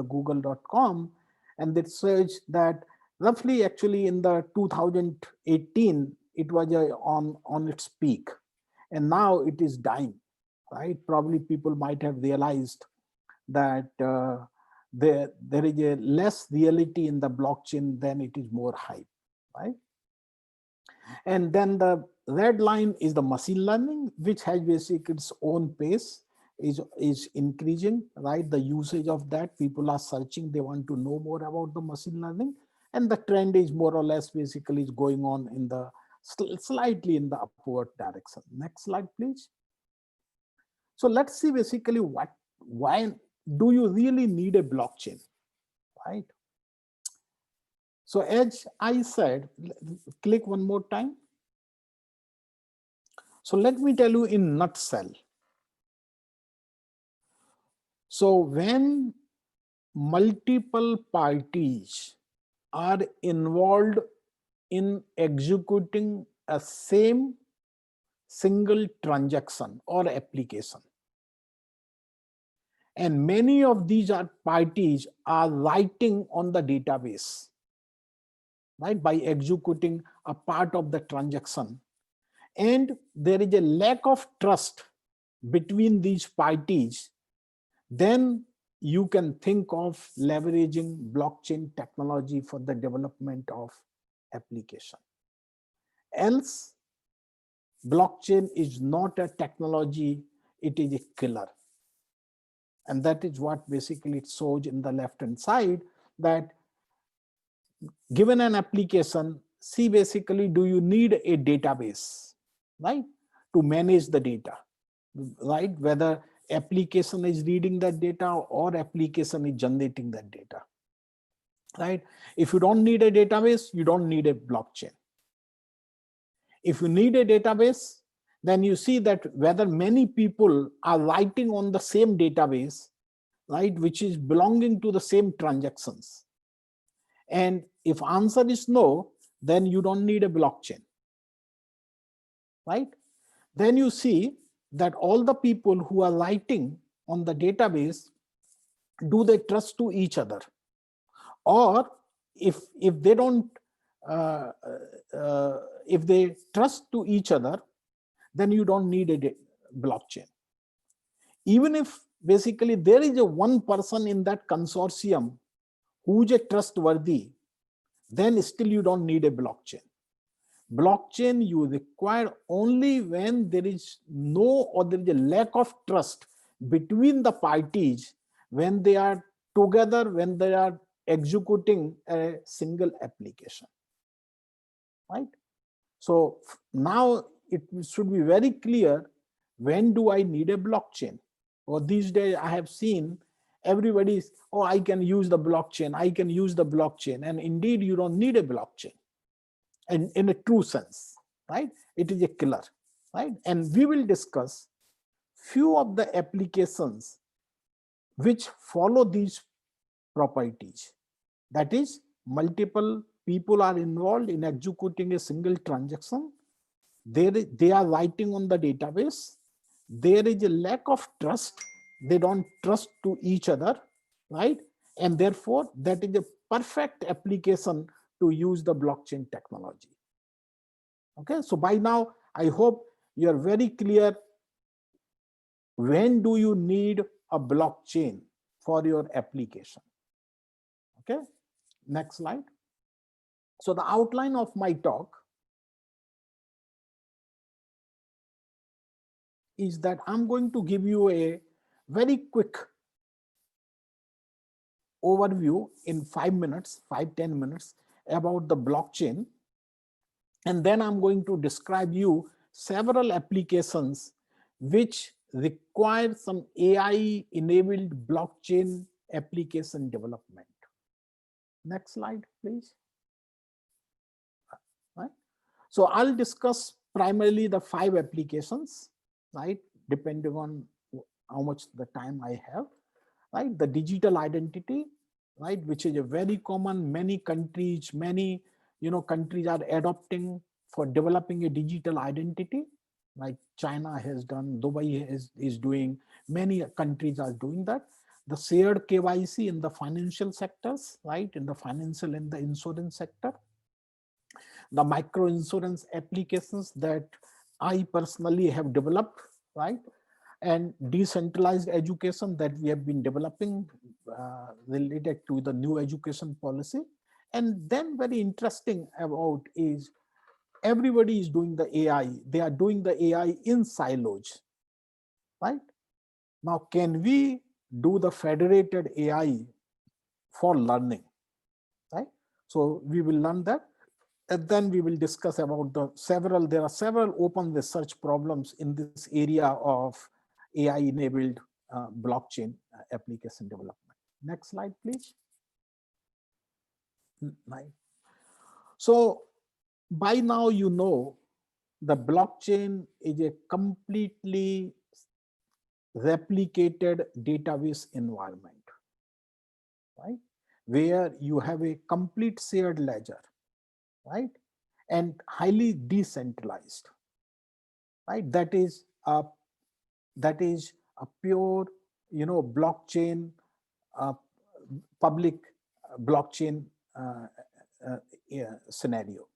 google.com, and they search that roughly actually in the 2018, it was on its peak, and now it is dying, right? Probably people might have realized that there is a less reality in the blockchain than it is more hype, right? And then the red line is the machine learning, which has basically its own pace, is increasing, right? The usage of that, people are searching, they want to know more about the machine learning, and the trend is more or less basically is going on in the slightly in the upward direction. Next slide, please. So let's see basically why do you really need a blockchain, right? So as I said, click one more time. So let me tell you in nutshell. So when multiple parties are involved in executing a same single transaction or application, and many of these parties are writing on the database, right, by executing a part of the transaction, and there is a lack of trust between these parties, then you can think of leveraging blockchain technology for the development of application. Else, blockchain is not a technology, it is a killer. And that is what basically it shows in the left-hand side, that given an application, see basically, do you need a database, right, to manage the data, right? Whether application is reading that data or application is generating that data, right? If you don't need a database, you don't need a blockchain. If you need a database, then you see that whether many people are writing on the same database, right, which is belonging to the same transactions. And if answer is no, then you don't need a blockchain, right? Then you see that all the people who are writing on the database, do they trust to each other? Or if they don't, if they trust to each other, then you don't need a blockchain. Even if basically there is a one person in that consortium who is a trustworthy, then still you don't need a blockchain. Blockchain you require only when there is no, or there is a lack of trust between the parties when they are together, when they are executing a single application, right? So now it should be very clear, when do I need a blockchain? Or these days I have seen everybody's, oh, I can use the blockchain, I can use the blockchain. And indeed, you don't need a blockchain. And in a true sense, right? It is a killer, right? And we will discuss few of the applications which follow these properties. That is, multiple people are involved in executing a single transaction. They are writing on the database. There is a lack of trust. They don't trust to each other, right? And therefore, that is a perfect application to use the blockchain technology. Okay, so by now, I hope you are very clear, when do you need a blockchain for your application? Okay, next slide. So the outline of my talk is that I'm going to give you a very quick overview in 5 minutes, 5-10 minutes about the blockchain. And then I'm going to describe you several applications which require some AI-enabled blockchain application development. Next slide, please. Right. So I'll discuss primarily the 5 applications, right, depending on how much the time I have. Right, the digital identity, right, which is a very common, many countries, many countries are adopting for developing a digital identity, like China has done, Dubai is doing, many countries are doing that. the shared KYC in the financial sectors, right? In the financial and the insurance sector, the micro insurance applications that I personally have developed, right? And decentralized education that we have been developing related to the new education policy. And then very interesting about is everybody is doing the AI. They are doing the AI in silos, right? Now, can we do the federated AI for learning, right? So we will learn that. And then we will discuss about there are several open research problems in this area of AI enabled blockchain application development. Next slide, please. So by now, you know, the blockchain is a completely replicated database environment, right? Where you have a complete shared ledger, right? And highly decentralized, right? That is a pure, blockchain, public blockchain scenario.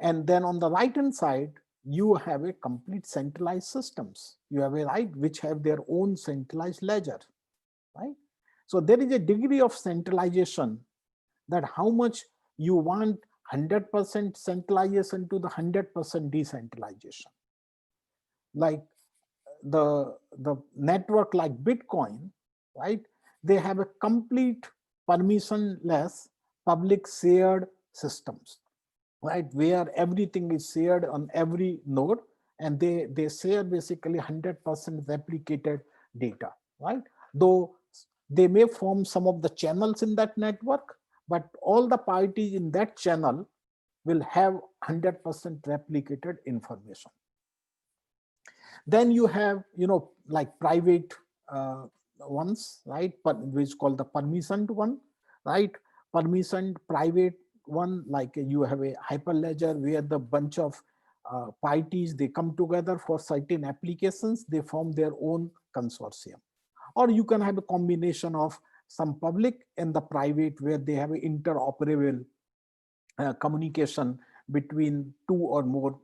And then on the right hand side, you have a complete centralized systems. You have a right which have their own centralized ledger, right? So there is a degree of centralization that how much you want 100% centralization to the 100% decentralization. Like the network like Bitcoin, right? They have a complete permissionless public shared systems, right? Where everything is shared on every node, and they share basically 100% replicated data, right? Though they may form some of the channels in that network, but all the parties in that channel will have 100% replicated information. Then you have, like private ones, right? Which is called the permissioned one, right? Permissioned private one, like you have a hyperledger where the bunch of parties, they come together for certain applications, they form their own consortium. Or you can have a combination of some public and the private where they have an interoperable communication between two or more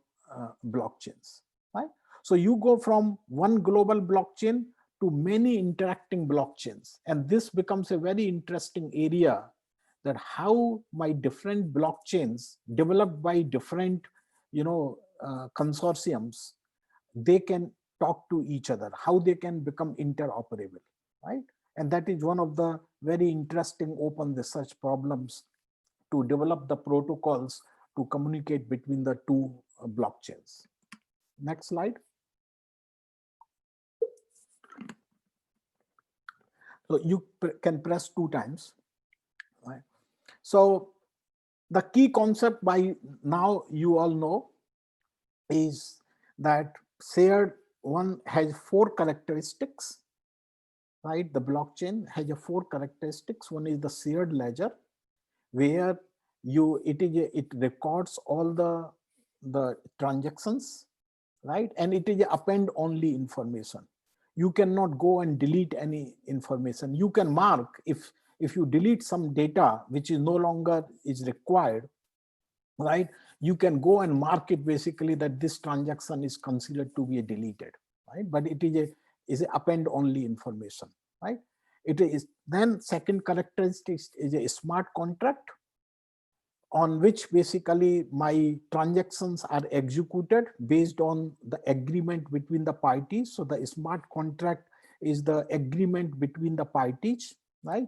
blockchains, right? So you go from one global blockchain to many interacting blockchains. And this becomes a very interesting area, that how my different blockchains developed by different, consortiums, they can talk to each other, how they can become interoperable, right? And that is one of the very interesting open research problems, to develop the protocols to communicate between the two blockchains. Next slide. So you can press 2 times, right? So the key concept by now you all know is that shared one has 4 characteristics, right? The blockchain has a 4 characteristics. One is the shared ledger, where it records all the transactions, right? And it is append only information. You cannot go and delete any information. You can mark if you delete some data which is no longer is required, right? You can go and mark it basically that this transaction is considered to be deleted, right? But it is a append only information, right? It is then second characteristic is a smart contract, on which basically my transactions are executed based on the agreement between the parties. So the smart contract is the agreement between the parties, right?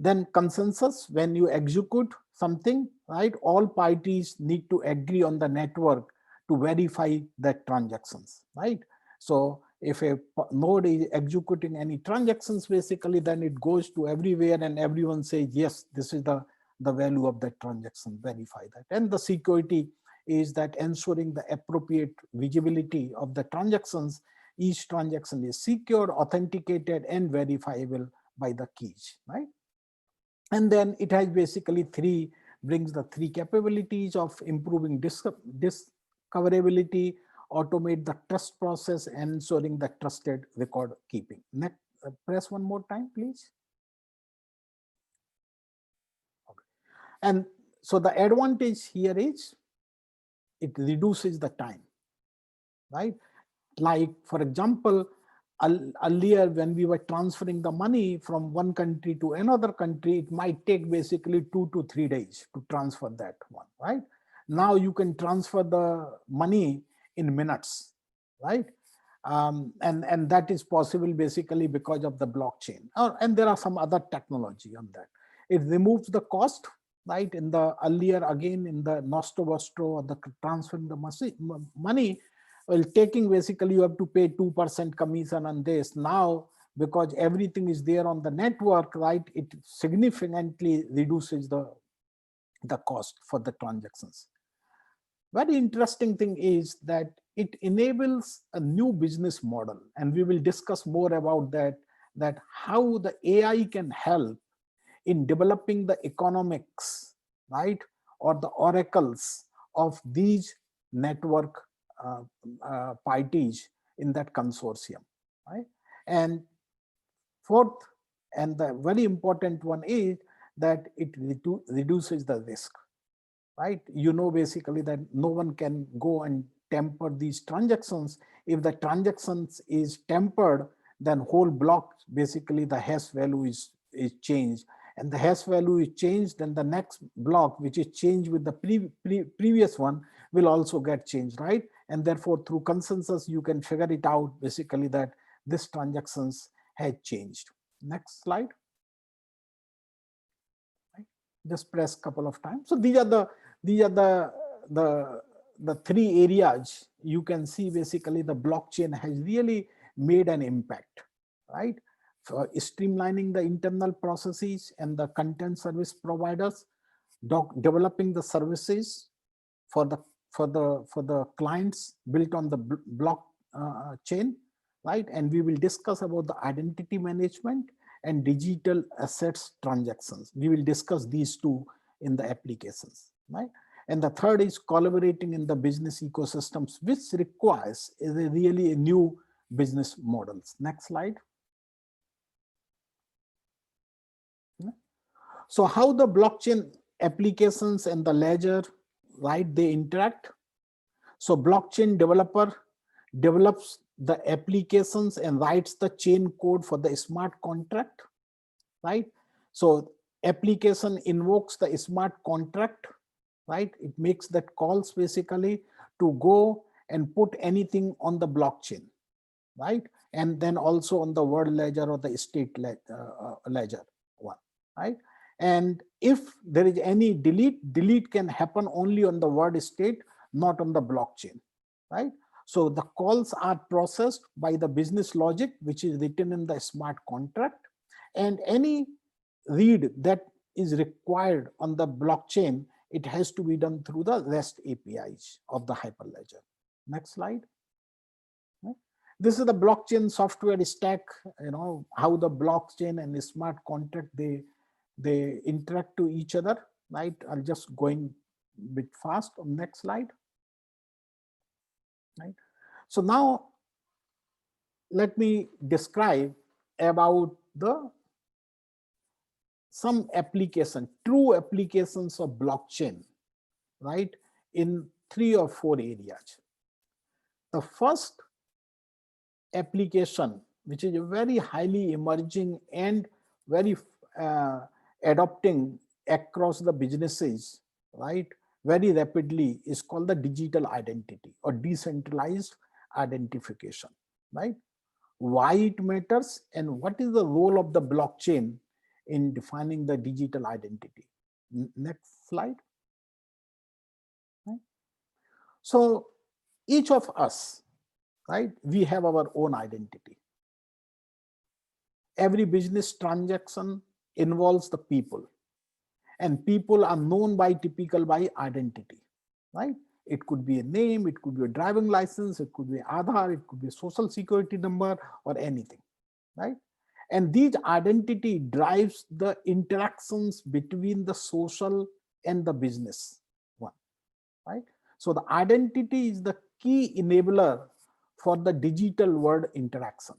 Then consensus, when you execute something, right, all parties need to agree on the network to verify that transactions, right? So if a node is executing any transactions, basically, then it goes to everywhere and everyone says, yes, this is the value of that transaction, verify that. And the security is that ensuring the appropriate visibility of the transactions. Each transaction is secure, authenticated, and verifiable by the keys, right? And then it has basically brings the 3 capabilities of improving discoverability, automate the trust process, and ensuring the trusted record keeping. press one more time, please. Okay. And so the advantage here is it reduces the time, right? Like, for example, earlier when we were transferring the money from one country to another country, it might take basically 2 to 3 days to transfer that one, right? Now you can transfer the money in minutes, right? And that is possible basically because of the blockchain. And there are some other technology on that. It removes the cost, right? In the earlier, again, in the nosto vostro, or the transferring the money, well, taking basically you have to pay 2% commission on this. Now, because everything is there on the network, right, it significantly reduces the cost for the transactions. Very interesting thing is that it enables a new business model, and we will discuss more about that how the AI can help in developing the economics, right, or the oracles of these network parties in that consortium, right? And fourth, and the very important one, is that it reduces the risk, right? You know, basically that no one can go and temper these transactions. If the transactions is tempered, then whole block, basically the hash value is changed, and the hash value is changed, then the next block, which is changed with the previous one, will also get changed, right? And therefore, through consensus, you can figure it out basically that this transactions had changed. Next slide. Right. Just press couple of times. So these are the three areas you can see basically the blockchain has really made an impact, right? For streamlining the internal processes and the content service providers, developing the services for the clients built on the block chain, right? And we will discuss about the identity management and digital assets transactions. We will discuss these two in the applications, right? And the third is collaborating in the business ecosystems, which requires really a new business models. Next slide. So how the blockchain applications and the ledger, right, they interact. So blockchain developer develops the applications and writes the chain code for the smart contract, right? So application invokes the smart contract, right? It makes that calls basically to go and put anything on the blockchain, right? And then also on the world ledger or the state ledger one, right? And if there is any delete can happen only on the word state, not on the blockchain, right? So the calls are processed by the business logic, which is written in the smart contract, and any read that is required on the blockchain, it has to be done through the REST APIs of the Hyperledger. Next slide. This is the blockchain software stack, how the blockchain and the smart contract, they interact to each other, right? I'm just going a bit fast on next slide. Right. So now let me describe about some application, true applications of blockchain, right, in 3 or 4 areas. The first application, which is a very highly emerging and very adopting across the businesses, right, very rapidly, is called the digital identity or decentralized identification, right? Why it matters and what is the role of the blockchain in defining the digital identity. Next slide. Right. So each of us, right, we have our own identity. Every business transaction involves the people, and people are known by identity, right? It could be a name, it could be a driving license, it could be Aadhaar, it could be a social security number or anything, right? And these identity drives the interactions between the social and the business one, right? So the identity is the key enabler for the digital world interaction.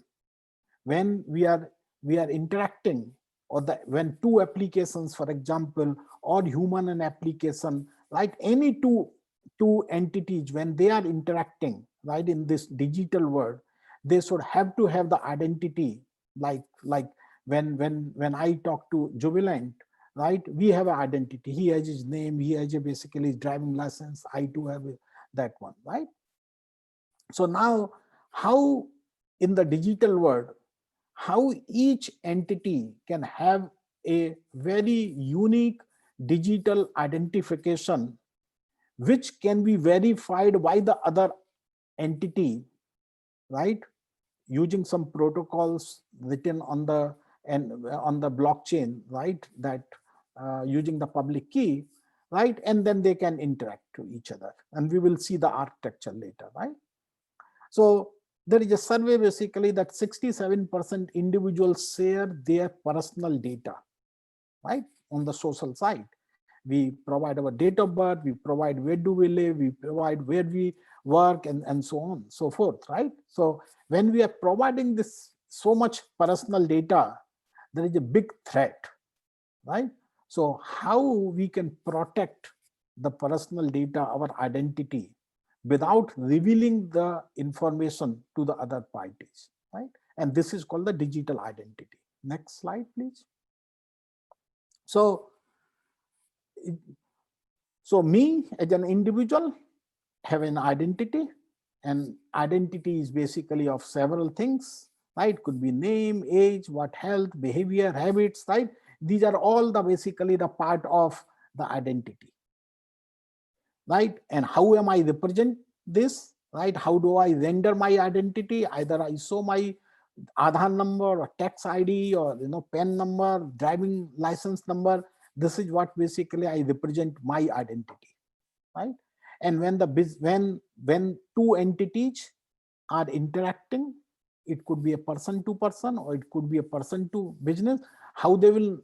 When we are we are interacting, or when two applications, for example, or human and application, right, any two entities, when they are interacting, right, in this digital world, they should have to have the identity, like when I talk to Jubilant, right, we have an identity. He has his name, he has basically his driving license, I too have that one, right? So now, how in the digital world, how each entity can have a very unique digital identification which can be verified by the other entity, right, using some protocols written on the blockchain, right, that using the public key, right, and then they can interact to each other, and we will see the architecture later, right? So there is a survey basically that 67% individuals share their personal data, right, on the social side. We provide our date of birth, we provide where do we live, we provide where we work, and so on, so forth, right? So when we are providing this so much personal data, there is a big threat, right? So how we can protect the personal data, our identity, without revealing the information to the other parties, right? And this is called the digital identity. Next slide, please. So, me as an individual have an identity, and identity is basically of several things, right? Could be name, age, what health, behavior, habits, right? These are all the basically the part of the identity, right? And how am I represent this, right? How do I render my identity? Either I show my Aadhaar number or tax ID or PAN number, driving license number. This is what basically I represent my identity, right? And when when two entities are interacting, it could be a person to person or it could be a person to business. How they will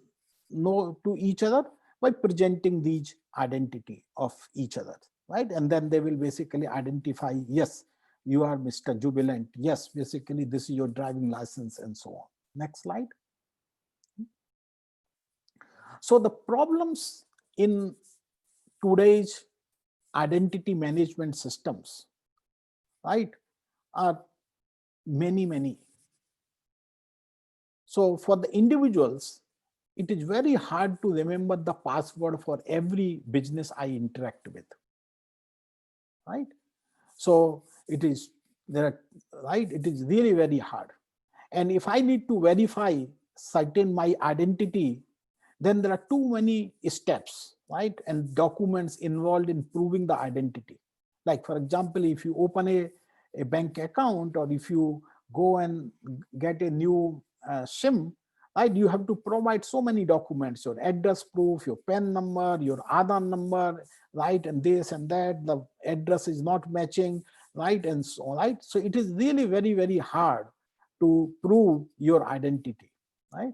know to each other? By presenting these identity of each other, right? And then they will basically identify, yes, you are Mr. Jubilant, yes, basically this is your driving license, and so on. Next slide. So the problems in today's identity management systems, right, are many. So for the individuals, it is very hard to remember the password for every business I interact with, right? So it is right, it is really very hard. And if I need to verify certain my identity, then there are too many steps, right, and documents involved in proving the identity. Like, for example, if you open a bank account, or if you go and get a new SIM, right, you have to provide so many documents: your address proof, your PAN number, your Aadhaar number, right, and this and that, the address is not matching, right, and so on, right? So it is really very hard to prove your identity, right?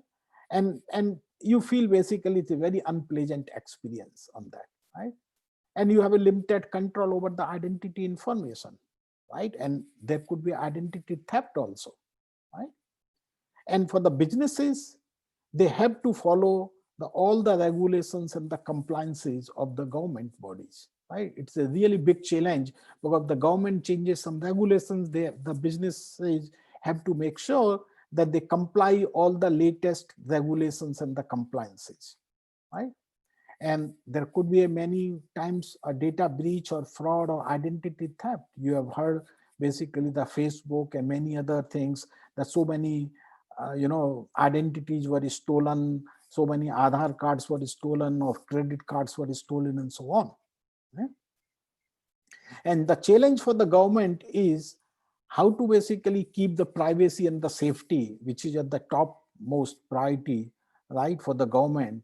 And you feel basically it's a very unpleasant experience on that, right? And you have a limited control over the identity information, right? And there could be identity theft also, right? And for the businesses, they have to follow all the regulations and the compliances of the government bodies, right? It's a really big challenge, because the government changes some regulations, the businesses have to make sure that they comply all the latest regulations and the compliances, right? And there could be many times a data breach or fraud or identity theft. You have heard basically the Facebook and many other things, that so many identities were stolen, so many Aadhaar cards were stolen, or credit cards were stolen, and so on, right? And the challenge for the government is how to basically keep the privacy and the safety, which is at the top most priority, right, for the government,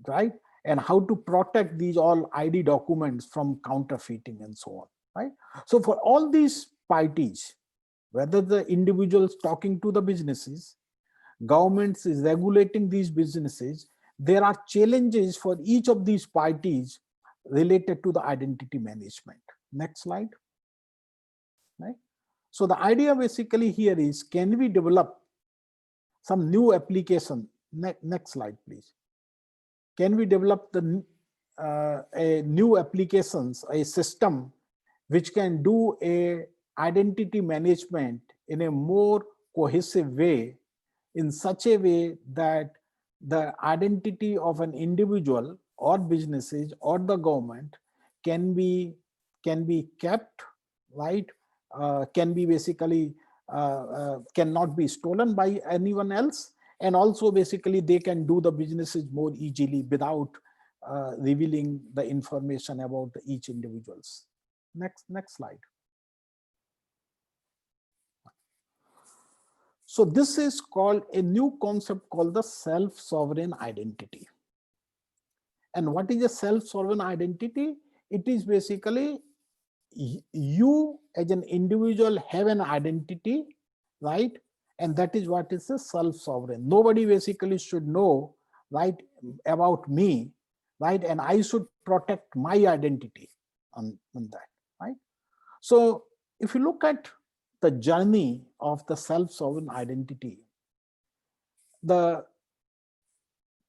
right? And how to protect these all ID documents from counterfeiting and so on, right? So for all these parties, whether the individuals talking to the businesses, governments is regulating these businesses, there are challenges for each of these parties related to the identity management. Next slide. Right? So the idea basically here is, can we develop some new application. Next slide, please. Can we develop a new applications, a system which can do a identity management in a more cohesive way, in such a way that the identity of an individual or businesses or the government can be kept, right? Can be basically cannot be stolen by anyone else, and also basically they can do the businesses more easily without revealing the information about each individuals. Next slide. So this is called a new concept called the self-sovereign identity. And what is a self-sovereign identity? It is basically you as an individual have an identity, right? And that is what is a self-sovereign. Nobody basically should know, right, about me, right? And I should protect my identity on that, right? So if you look at the journey of the self-sovereign identity, the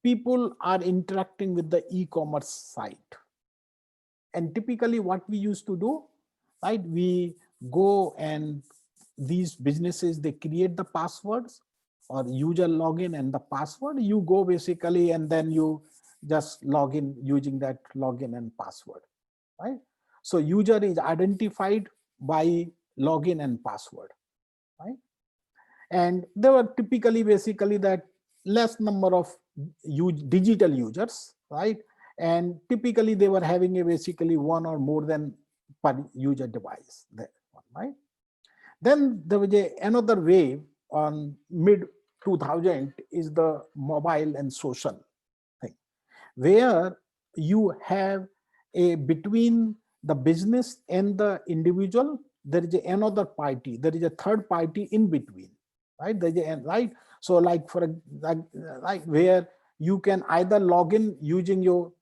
people are interacting with the e-commerce site. And typically what we used to do, right, we go and these businesses, they create the passwords or user login and the password. You go basically and then you just log in using that login and password, right? So user is identified by login and password, right? And there were typically basically that less number of digital users, right? And typically they were having a basically one or more than per user device there, right? Then there was another wave on mid 2000 is the mobile and social thing, where you have a between the business and the individual, there is another party, there is a third party in between, right? There is a, right? So like for like where you can either log in using your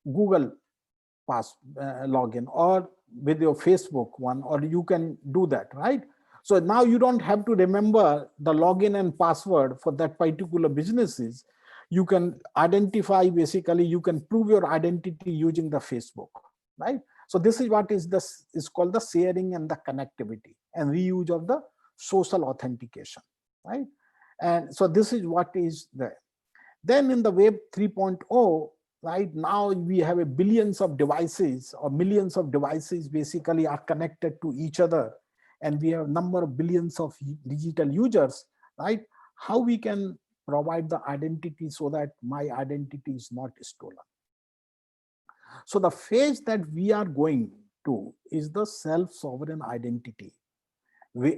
Google login or with your Facebook one, or you can do that, right? So now you don't have to remember the login and password for that particular businesses. You can identify, basically you can prove your identity using the Facebook, right? So this is what is called the sharing and the connectivity and reuse of the social authentication, right? And so this is what is there. Then in the web 3.0, right, now we have a billions of devices or millions of devices basically are connected to each other, and we have a number of billions of digital users, right? How we can provide the identity so that my identity is not stolen. So the phase that we are going to is the self-sovereign identity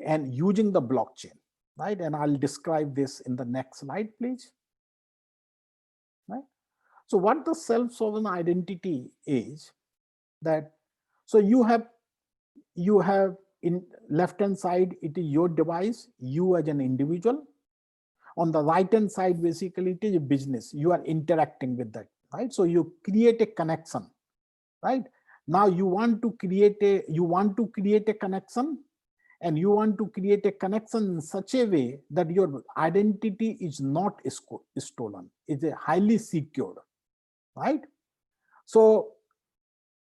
and using the blockchain, right? And I'll describe this in the next slide, please. Right? So what the self-sovereign identity is that, so you have in left-hand side, it is your device, you as an individual. On the right-hand side, basically it is a business. You are interacting with that, right? So you create a connection, right? Now you want to create a connection, and you want to create a connection in such a way that your identity is not stolen. It's a highly secured, right? So,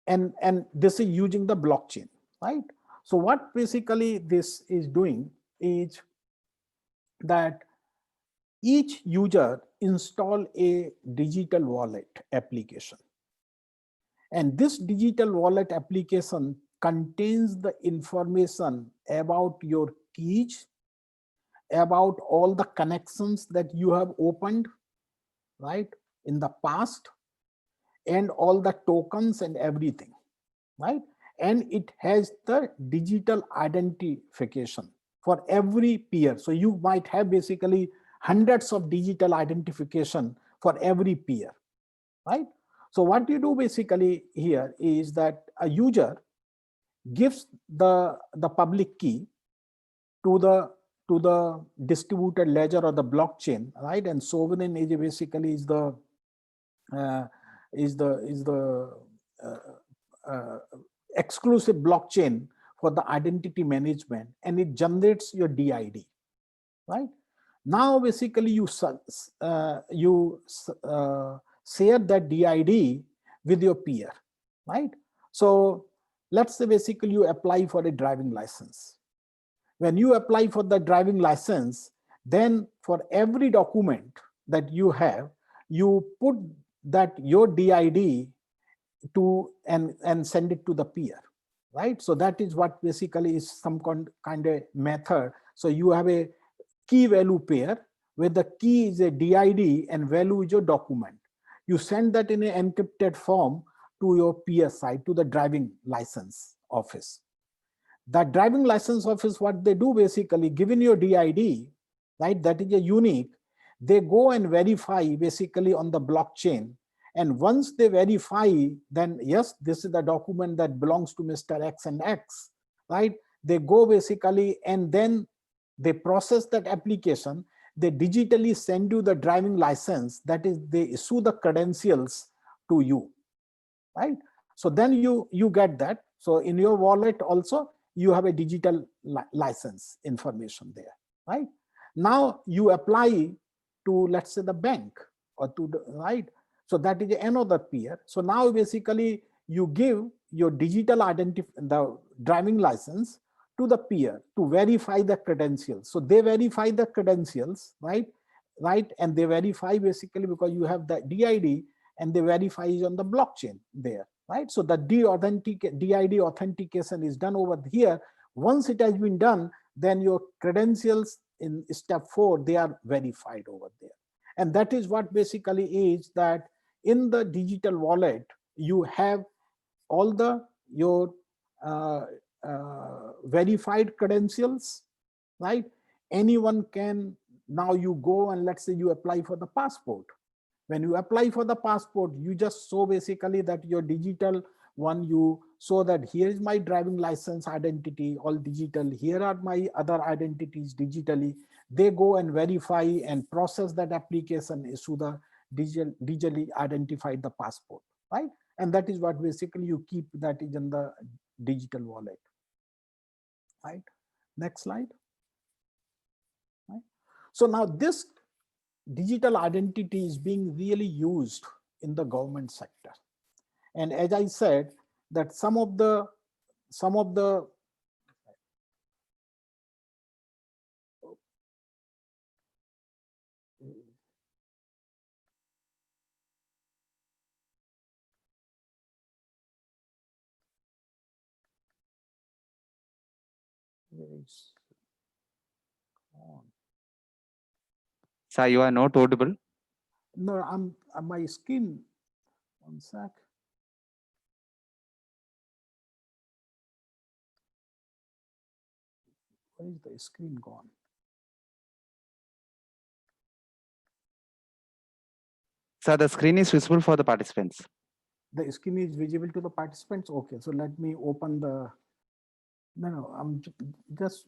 and this is using the blockchain, right? So what basically this is doing is that each user install a digital wallet application. And this digital wallet application contains the information about your keys, about all the connections that you have opened, right, in the past, and all the tokens and everything, right? And it has the digital identification for every peer. So you might have basically hundreds of digital identification for every peer, right? So what you do basically here is that a user gives the public key to the distributed ledger or the blockchain, right? And sovereign is basically is the exclusive blockchain for the identity management, and it generates your DID, right? Now basically you share that DID with your peer, right? So let's say basically you apply for a driving license. When you apply for the driving license, then for every document that you have, you put that your DID to and send it to the peer, right? So that is what basically is some kind of method. So you have a key value pair where the key is a DID and value is your document. You send that in an encrypted form to your peer side, to the driving license office. That driving license office, what they do basically, given your DID, right, that is a unique, they go and verify basically on the blockchain. And once they verify, then yes, this is the document that belongs to Mr. X and X, right? They go basically, and then they process that application. They digitally send you the driving license, that is, they issue the credentials to you, right? So then you get that. So in your wallet also, you have a digital license information there, right? Now you apply to, let's say, the bank or to the, right? So that is another peer. So now basically you give your digital identity, the driving license, to the peer to verify the credentials. So they verify the credentials, right? Right, and they verify basically because you have the DID, and they verify is on the blockchain there, right? So the DID authentication is done over here. Once it has been done, then your credentials in step 4, they are verified over there. And that is what basically is that in the digital wallet, you have all the your verified credentials, right? Anyone can, now you go and let's say you apply for the passport. When you apply for the passport, you just show basically that your digital one, you show that here is my driving license identity, all digital, here are my other identities digitally. They go and verify and process that application, issue the digitally identified the passport, right? And that is what basically you keep, that is in the digital wallet, right? Next slide. Right? So now this digital identity is being really used in the government sector. And as I said, that some of the Sir, you are not audible. No, I'm my screen. One sec. Where is the screen gone? Sir, the screen is visible for the participants. The screen is visible to the participants. Okay, so let me open the. No, I'm just.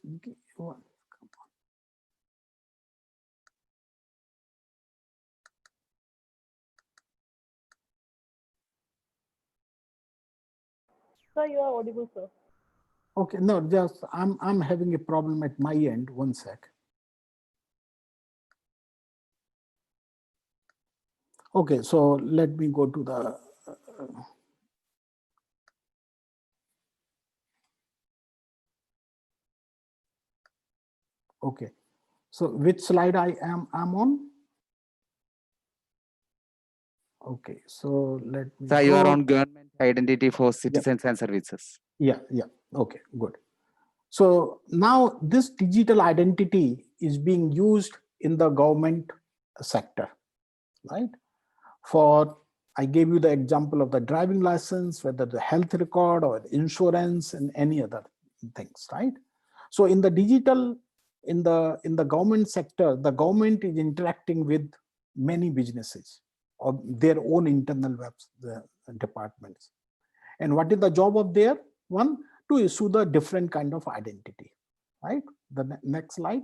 Sir, you are audible, sir. Okay, no, just I'm having a problem at my end. One sec. Okay, so let me go to the. Okay, so which slide I'm on? Okay, so let me. Sir, you are on government identity for citizens and services. Yeah. Okay, good. So now this digital identity is being used in the government sector, right? For, I gave you the example of the driving license, whether the health record or insurance and any other things, right? So in the digital, in the government sector, the government is interacting with many businesses or their own internal webs, the departments. And what is the job of their one? To issue the different kind of identity, right? The next slide.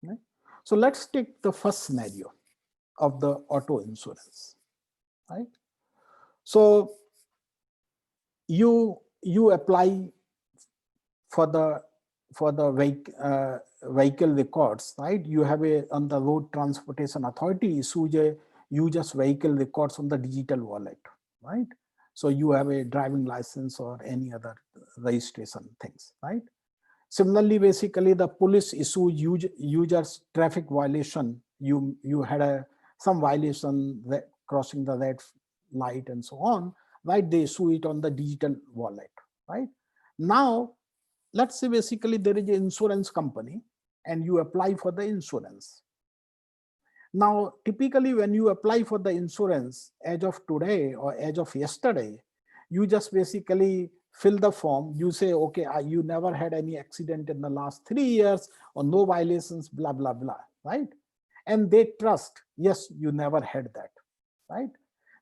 Right? So let's take the first scenario of the auto insurance, right? So you apply for the vehicle records, right? You have on the Road Transportation Authority uses vehicle records on the digital wallet, right? So you have a driving license or any other registration things, right? Similarly, basically the police issue users traffic violation. You had some violation that crossing the red light and so on, right? They issue it on the digital wallet, right? Now, let's say basically there is an insurance company and you apply for the insurance. Now, typically when you apply for the insurance as of today or as of yesterday, you just basically fill the form. You say, okay, you never had any accident in the last 3 years or no violations, blah, blah, blah, right? And they trust, yes, you never had that, right?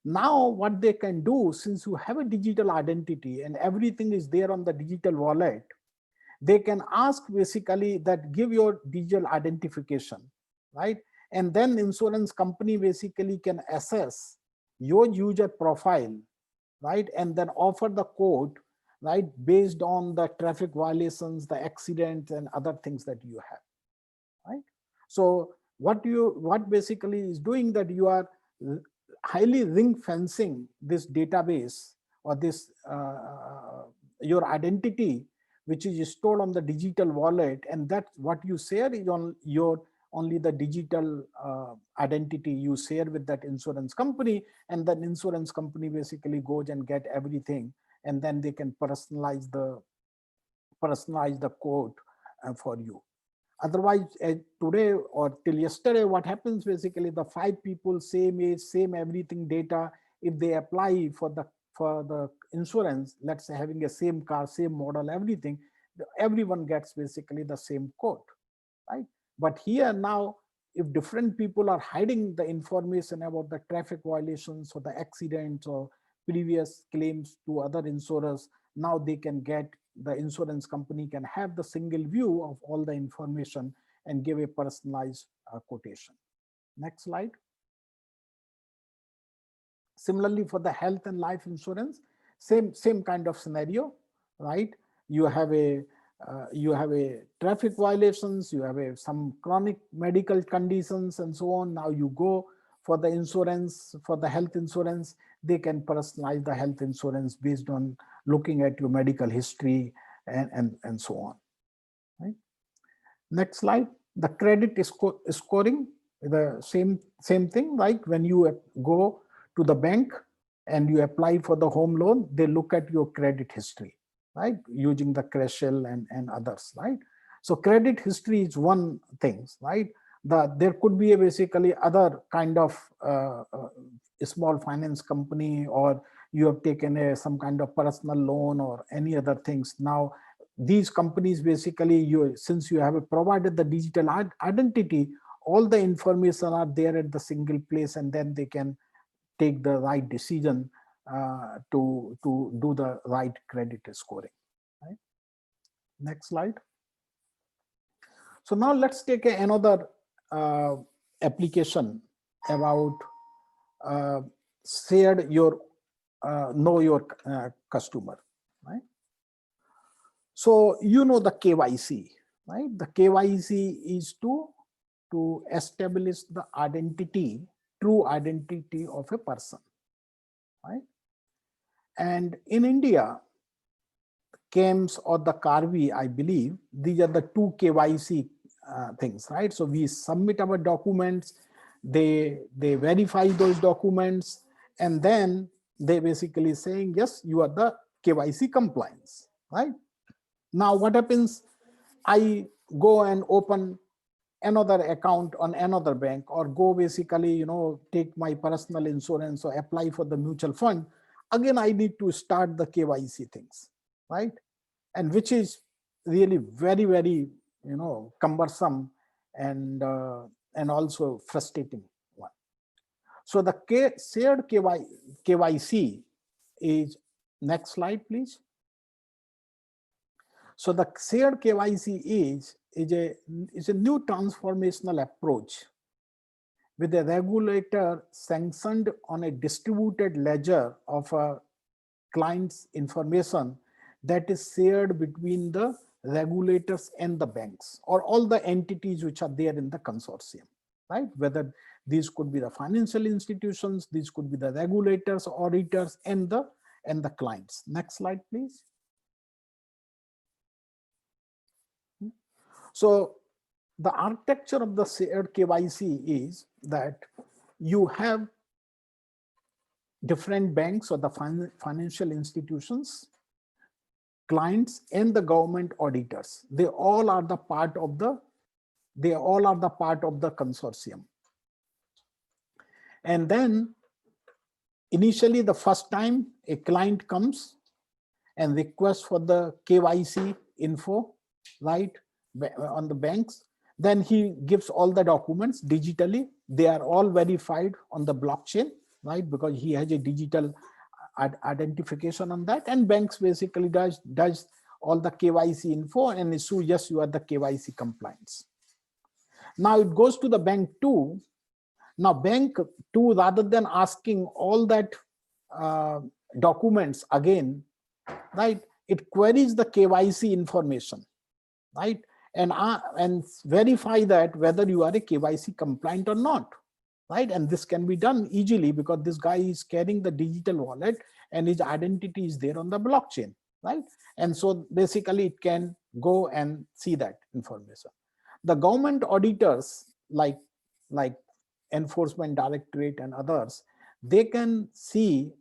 Now, what they can do, since you have a digital identity and everything is there on the digital wallet, they can ask basically that give your digital identification, right? And then insurance company basically can assess your user profile, right? And then offer the quote, right? Based on the traffic violations, the accidents and other things that you have, right? So what basically is doing that you are highly ring fencing this database or this your identity, which is stored on the digital wallet, and that what you share is on your only the digital identity you share with that insurance company, and then insurance company basically goes and get everything, and then they can personalize the quote for you. Otherwise, today or till yesterday, what happens basically, the 5 people, same age, same everything data, if they apply for the insurance, let's say having a same car, same model, everything, everyone gets basically the same quote, right? But here now, if different people are hiding the information about the traffic violations or the accidents or previous claims to other insurers, now they can get, the insurance company can have the single view of all the information and give a personalized quotation. Next slide. Similarly, for the health and life insurance, same kind of scenario, right? You have a traffic violations, you have some chronic medical conditions and so on. Now you go for the insurance, for the health insurance, they can personalize the health insurance based on looking at your medical history and so on, right? Next slide. The credit scoring, the same thing, like when you go to the bank and you apply for the home loan, they look at your credit history, right? Using the CRESHL and others, right? So credit history is one thing, right? There could be a basically other kind of small finance company, or you have taken some kind of personal loan or any other things. Now, these companies basically, since you have provided the digital identity, all the information are there at the single place, and then they can take the right decision to do the right credit scoring, right? Next slide. So now let's take another application about shared your know your customer, right? So you know the KYC, right? The KYC is to establish the identity, true identity of a person, right? And in India, KEMS or the Karvi, I believe, these are the 2 KYC things, right? So we submit our documents, they verify those documents, and then they basically saying, yes, you are the KYC compliance, right? Now what happens, I go and open another account on another bank, or go basically, take my personal insurance or apply for the mutual fund. Again, I need to start the KYC things, right? And which is really very, very, cumbersome and also frustrating one. So the shared KYC is, next slide, please. So the shared KYC is a new transformational approach with a regulator sanctioned on a distributed ledger of a client's information that is shared between the regulators and the banks, or all the entities which are there in the consortium, right? Whether these could be the financial institutions, these could be the regulators, auditors, and the clients. Next slide, please. So the architecture of the shared KYC is that you have different banks or the financial institutions, clients, and the government auditors. They all are the part of the consortium. And then initially, the first time a client comes and requests for the KYC info, right, on the banks, then he gives all the documents digitally. They are all verified on the blockchain, right, because he has a digital identification on that, and banks basically does all the KYC info and issue, yes, you are the KYC compliance. Now it goes to the bank 2. Now bank 2, rather than asking all that documents again, right, it queries the KYC information, right, and verify that whether you are a KYC compliant or not, right? And this can be done easily because this guy is carrying the digital wallet and his identity is there on the blockchain, right? And so basically it can go and see that information. The government auditors like Enforcement Directorate and others, they can see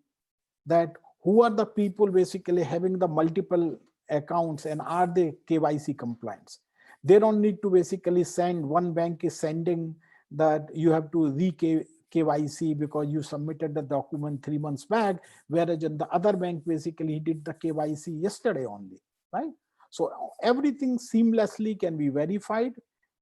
that who are the people basically having the multiple accounts and are they KYC compliant. They don't need to basically send, one bank is sending that you have to re-KYC because you submitted the document 3 months back, whereas in the other bank basically he did the KYC yesterday only, right? So everything seamlessly can be verified,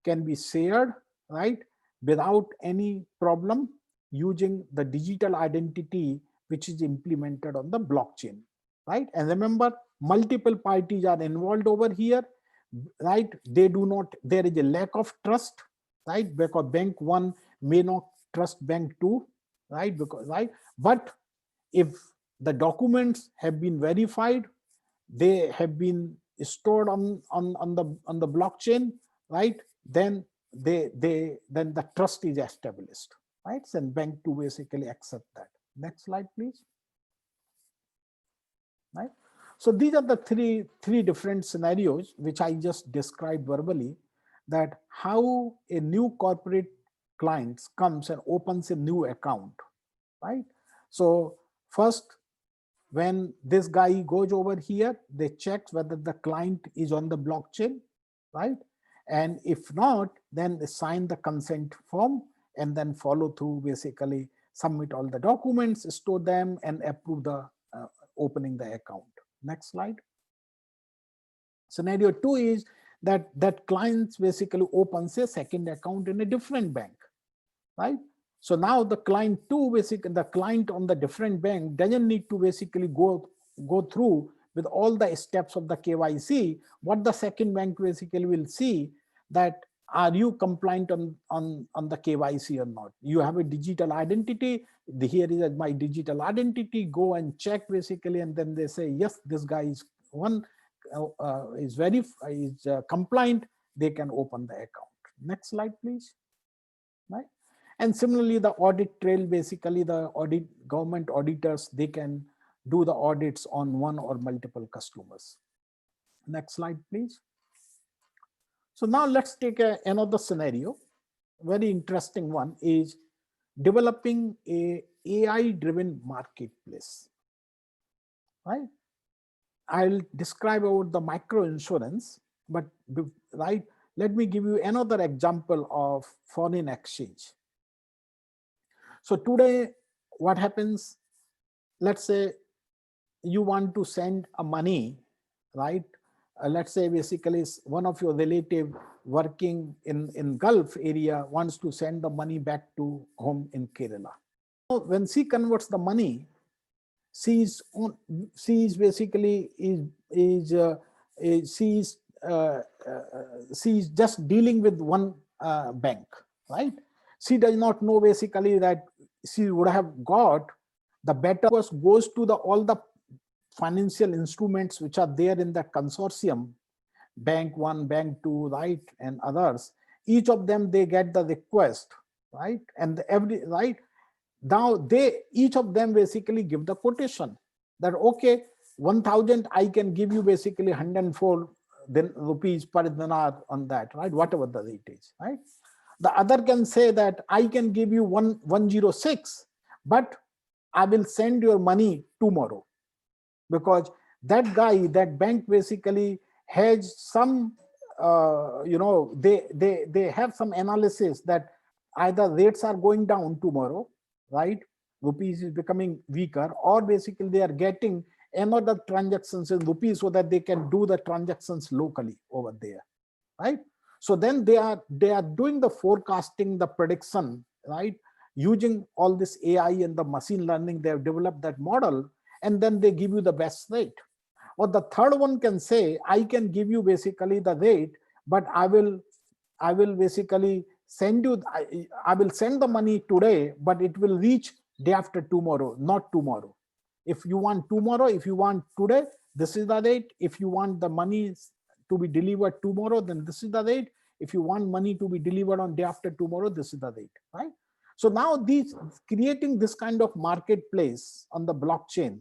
can be shared, right, without any problem using the digital identity which is implemented on the blockchain, right? And remember, multiple parties are involved over here, right? There is a lack of trust, right? Because bank 1 may not trust bank 2, right? But if the documents have been verified, they have been stored on the blockchain, right? Then the trust is established, right? And bank 2 basically accept that. Next slide, please. Right. So these are the three different scenarios which I just described verbally, that how a new corporate client comes and opens a new account, right? So first, when this guy goes over here, they check whether the client is on the blockchain, right? And if not, then they sign the consent form and then follow through, basically submit all the documents, store them, and approve the opening the account. Next slide. Scenario 2 is that clients basically opens a second account in a different bank, right? So now the client 2, basically the client on the different bank doesn't need to basically go through with all the steps of the KYC. What the second bank basically will see, that are you compliant on the KYC or not? You have a digital identity. Here is my digital identity. Go and check basically, and then they say yes, this guy is compliant. They can open the account. Next slide, please. Right. And similarly, the audit trail, basically the government auditors, they can do the audits on one or multiple customers. Next slide, please. So now let's take another scenario. Very interesting one is developing a AI-driven marketplace, right? I'll describe about the micro insurance, but right, let me give you another example of foreign exchange. So today, what happens, let's say you want to send a money, right? Let's say basically one of your relative working in Gulf area wants to send the money back to home in Kerala. So when she converts the money, she's basically she's just dealing with one bank, right? She does not know basically that she would have got the better goes to all the financial instruments which are there in that consortium, bank 1, bank 2, right, and others, each of them, they get the request, right, and every, right, now they, each of them basically give the quotation that, okay, 1000 I can give you basically 104 then rupees per dinar on that, right, whatever the rate is, right. The other can say that I can give you 106, but I will send your money tomorrow, because that guy, that bank basically has some, they have some analysis that either rates are going down tomorrow, right? Rupees is becoming weaker, or basically they are getting another transactions in rupees so that they can do the transactions locally over there, right? So then they are doing the forecasting, the prediction, right? Using all this AI and the machine learning, they have developed that model, and then they give you the best rate. Or the third one can say, I can give you basically the rate, but I will basically send you, I will send the money today, but it will reach day after tomorrow, not tomorrow. If you want tomorrow, if you want today, this is the rate. If you want the money to be delivered tomorrow, then this is the rate. If you want money to be delivered on day after tomorrow, this is the rate, right? So now these, creating this kind of marketplace on the blockchain,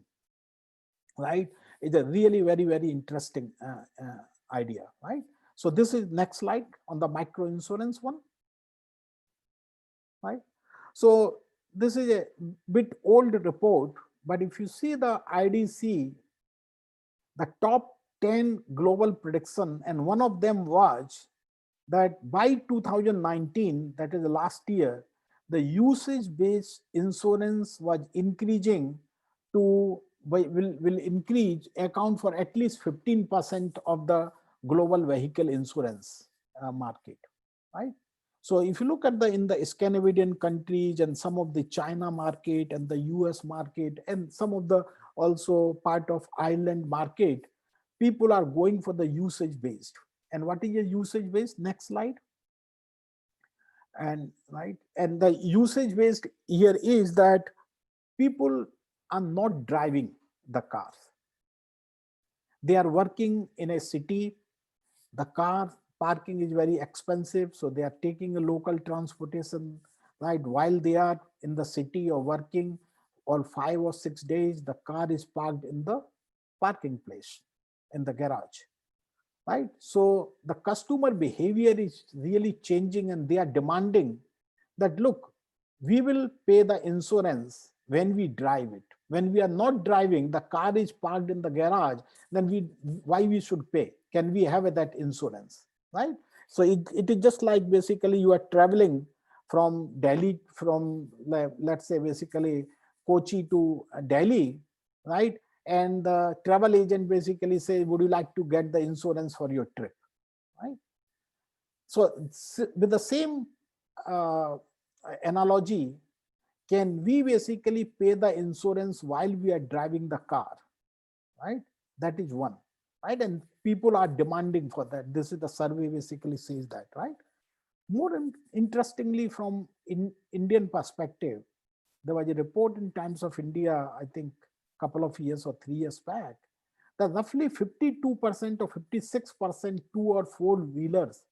right, is a really very, very interesting idea, right? So this is next slide on the micro insurance one, right? So this is a bit old report, but if you see the IDC, the top 10 global prediction, and one of them was that by 2019, that is the last year, the usage-based insurance was increasing to, will increase, account for at least 15% of the global vehicle insurance market, right? So if you look at the, in the Scandinavian countries and some of the China market and the US market and some of the also part of Ireland market, people are going for the usage based. And what is a usage based? Next slide. And right, and the usage based here is that people are not driving the cars. They are working in a city. The car parking is very expensive, so they are taking a local transportation, right? While they are in the city or working, or 5 or 6 days, the car is parked in the parking place, in the garage, right? So the customer behavior is really changing, and they are demanding that, look, we will pay the insurance when we drive it. When we are not driving, the car is parked in the garage, then why we should pay? Can we have that insurance, right? So it is just like basically you are traveling from Delhi, from let's say basically Kochi to Delhi, right? And the travel agent basically say, would you like to get the insurance for your trip, right? So with the same analogy, can we basically pay the insurance while we are driving the car, right? That is one, right? And people are demanding for that. This is the survey basically says that, right? More interestingly, from Indian perspective, there was a report in Times of India, I think a couple of years or 3 years back, that roughly 52% or 56% 2 or 4 wheelers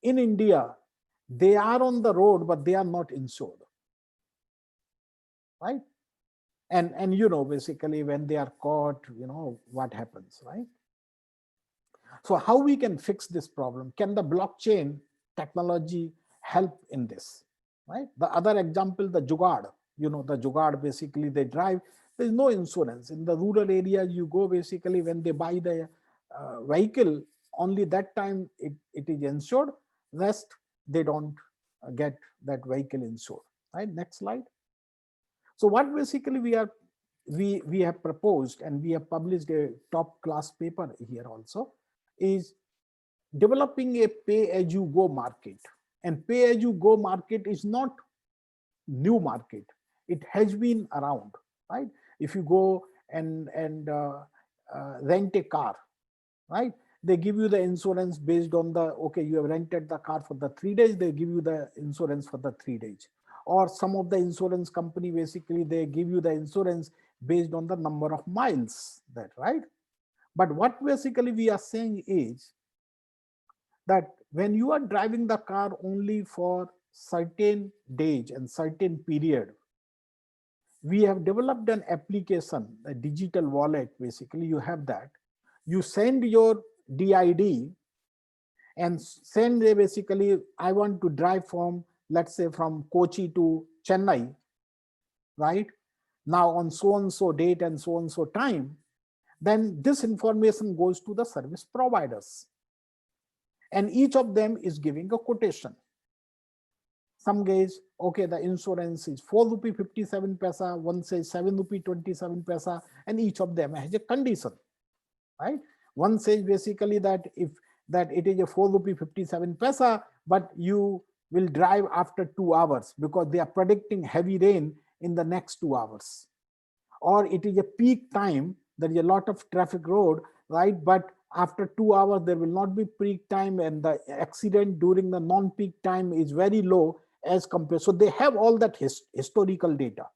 in India, they are on the road, but they are not insured, right? And you know, basically when they are caught, you know, what happens, right? So how we can fix this problem? Can the blockchain technology help in this, right? The other example, the jugaad, you know, the jugaad, basically they drive, there's no insurance. In the rural areas, you go basically when they buy the vehicle, only that time it is insured, rest they don't get that vehicle insured, right? Next slide. So what basically we have proposed, and we have published a top class paper here also, is developing a pay-as-you-go market. And pay-as-you-go market is not new market. It has been around, right? If you go and rent a car, right? They give you the insurance based on the, okay, you have rented the car for the 3 days, they give you the insurance for the 3 days. Or some of the insurance company, basically they give you the insurance based on the number of miles, that, right? But what basically we are saying is, that when you are driving the car only for certain days and certain period, we have developed an application, a digital wallet. Basically, you have that. You send your DID and send basically, I want to drive from, let's say, from Kochi to Chennai, right? Now on so and so date and so and so time, then this information goes to the service providers. And each of them is giving a quotation. Some guys, okay, the insurance is 4 rupee 57 paisa, one says 7 rupee 27 paisa, and each of them has a condition, right? One says basically that if that it is a 4 rupee 57 paisa, but you will drive after 2 hours because they are predicting heavy rain in the next 2 hours. Or it is a peak time, there is a lot of traffic road, right? But after 2 hours, there will not be peak time, and the accident during the non-peak time is very low as compared. So they have all that historical data.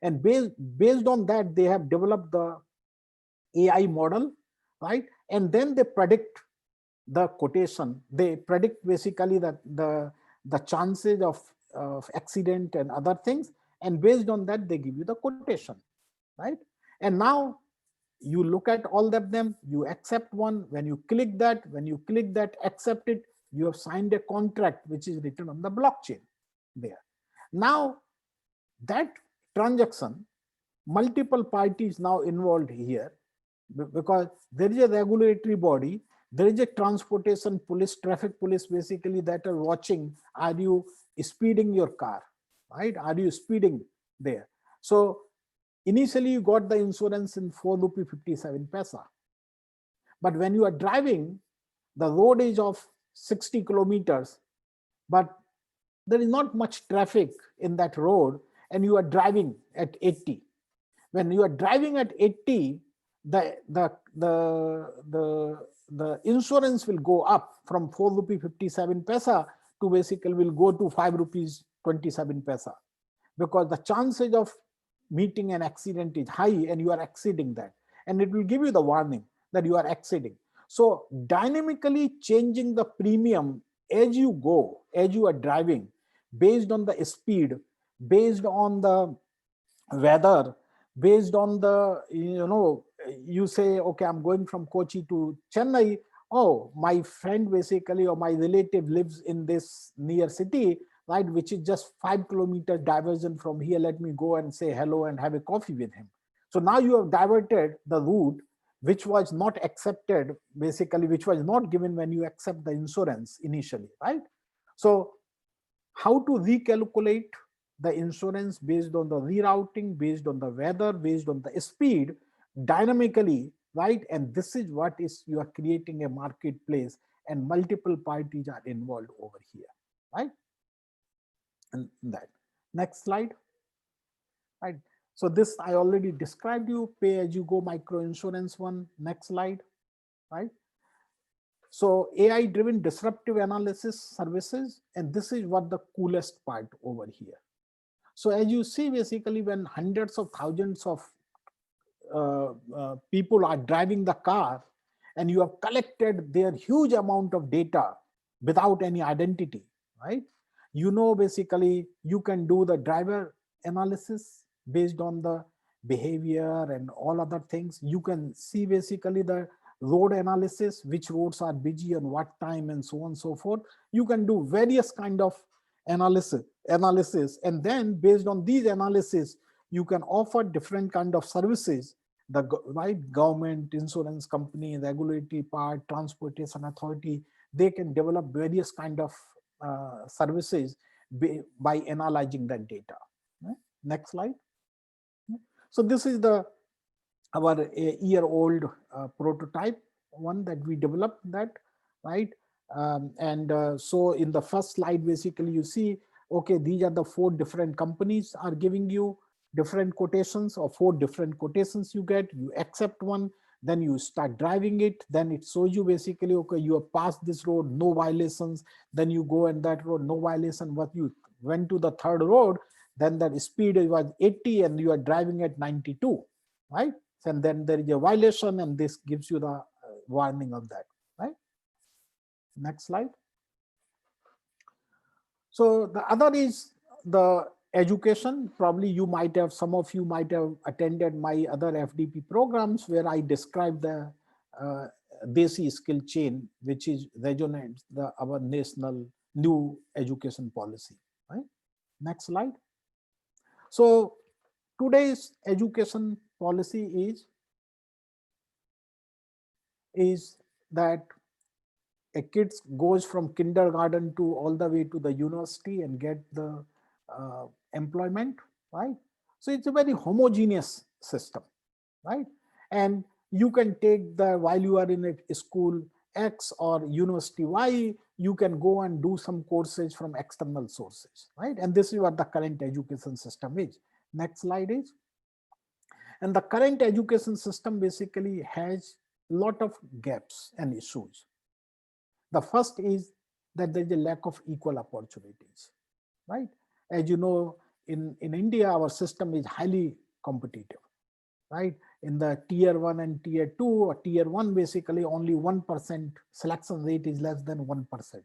And based on that, they have developed the AI model, right? And then they predict the quotation. They predict basically that the chances of accident and other things. And based on that, they give you the quotation, right? And now you look at all of them, you accept one. When you click that, accept it, you have signed a contract which is written on the blockchain there. Now that transaction, multiple parties now involved here, because there is a regulatory body, there is a transportation police, traffic police basically that are watching, are you speeding your car, right? Are you speeding there? So initially you got the insurance in 4 rupee 57 paisa. But when you are driving, the road is of 60 kilometers, but there is not much traffic in that road, and you are driving at 80. When you are driving at 80, the insurance will go up from 4 rupee 57 paisa to basically will go to 5 rupees 27 paisa, because the chances of meeting an accident is high and you are exceeding that, and it will give you the warning that you are exceeding. So dynamically changing the premium as you go, as you are driving, based on the speed, based on the weather, based on the, you say, okay, I'm going from Kochi to Chennai. Oh, my friend basically, or my relative lives in this near city, right, which is just 5 kilometers diversion from here. Let me go and say hello and have a coffee with him. So now you have diverted the route which was not accepted, basically, which was not given when you accept the insurance initially, right? So how to recalculate the insurance based on the rerouting, based on the weather, based on the speed, dynamically, right? And this is what is, you are creating a marketplace and multiple parties are involved over here, right? And that. Next slide. Right. So this I already described you, pay-as-you-go micro insurance one. Next slide, right? So AI-driven disruptive analysis services, and this is what the coolest part over here. So as you see, basically, when hundreds of thousands of people are driving the car, and you have collected their huge amount of data without any identity, right? Basically, you can do the driver analysis based on the behavior and all other things. You can see basically the road analysis, which roads are busy and what time and so on and so forth. You can do various kind of analysis, and then based on these analysis, you can offer different kind of services. The right government, insurance company, regulatory part, transportation authority, they can develop various kind of services by analyzing that data. Right? Next slide. So this is our year-old prototype one that we developed that, right? So in the first slide, basically you see, okay, these are the 4 different companies are giving you different quotations, or 4 different quotations you get. You accept one, then you start driving it, then it shows you basically, okay, you have passed this road, no violations. Then you go and that road, no violation. What you went to the third road, then that speed was 80 and you are driving at 92, right? And then there is a violation, and this gives you the warning of that, right? Next slide. So the other is the education. Probably you might have, some of you might have attended my other FDP programs where I describe the Desi skill chain, which is resonates our national new education policy. Right. Next slide. So today's education policy is that a kid goes from kindergarten to all the way to the university and get the employment, right? So it's a very homogeneous system, right? And you can take the, while you are in a school X or university Y, you can go and do some courses from external sources, right? And this is what the current education system is. Next slide is. And the current education system basically has a lot of gaps and issues. The first is that there is a lack of equal opportunities, right? As you know, in India, our system is highly competitive, right? In the tier 1 and tier 2, or tier 1, basically only 1% selection rate is less than 1%,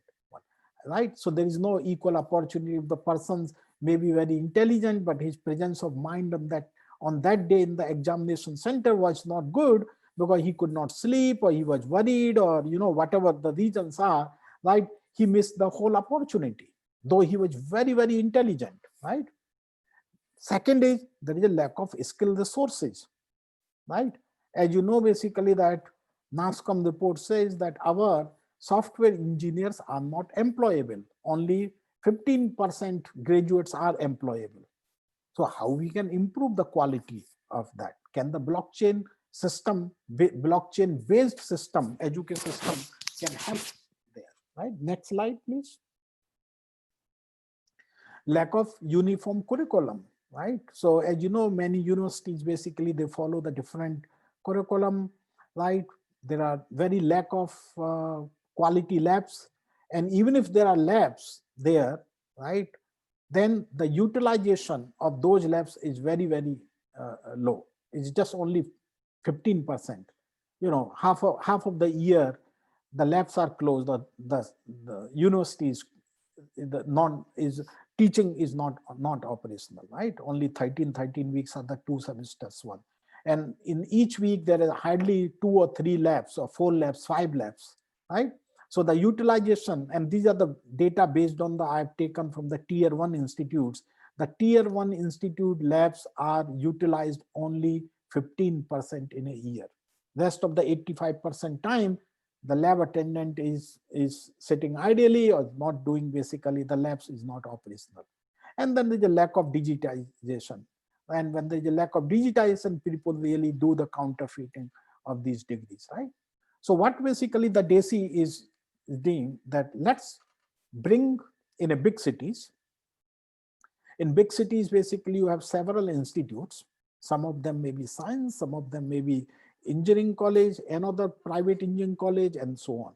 right? So there is no equal opportunity. If the persons may be very intelligent, but his presence of mind on that day in the examination center was not good, because he could not sleep, or he was worried, or whatever the reasons are, right? He missed the whole opportunity, though he was very, very intelligent, right? Second is there is a lack of skill resources, right? As you know, basically that NASCOM report says that our software engineers are not employable. Only 15% graduates are employable. So how we can improve the quality of that? Can the blockchain system, blockchain based system, education system can help there, right? Next slide, please. Lack of uniform curriculum, right? So as you know, many universities basically they follow the different curriculum, right? There are very lack of quality labs, and even if there are labs there, right, then the utilization of those labs is very, very low. It's just only 15%. Half of the year the labs are closed, the universities, the non is teaching is not operational, right? Only 13 weeks are the 2 semesters one, and in each week there is hardly 2 or 3 labs or 4 labs, 5 labs, right? So the utilization, and these are the data based on the I've taken from the tier 1 institutes. The tier 1 institute labs are utilized only 15% in a year. Rest of the 85% time, the lab attendant is sitting ideally or not doing, basically the labs is not operational. And then there's a lack of digitization. And when there's a lack of digitization, people really do the counterfeiting of these degrees, right? So what basically the DESI is doing, that let's bring in a big cities. In big cities, basically you have several institutes. Some of them may be science, some of them may be engineering college, another private engineering college, and so on.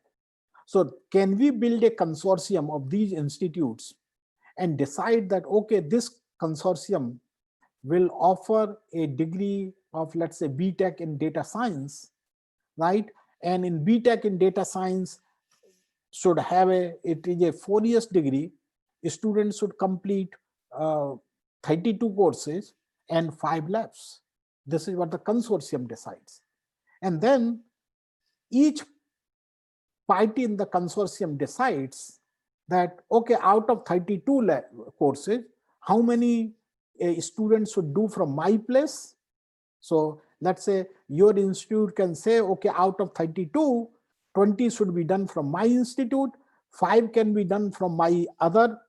So can we build a consortium of these institutes and decide that, okay, this consortium will offer a degree of, let's say, BTech in data science, right? And in BTech in data science should have it is a 4 years degree. Students should complete 32 courses and 5 labs. This is what the consortium decides. And then each party in the consortium decides that, okay, out of 32 courses, how many students should do from my place. So let's say your institute can say, okay, out of 32, 20 should be done from my institute, 5 can be done from my other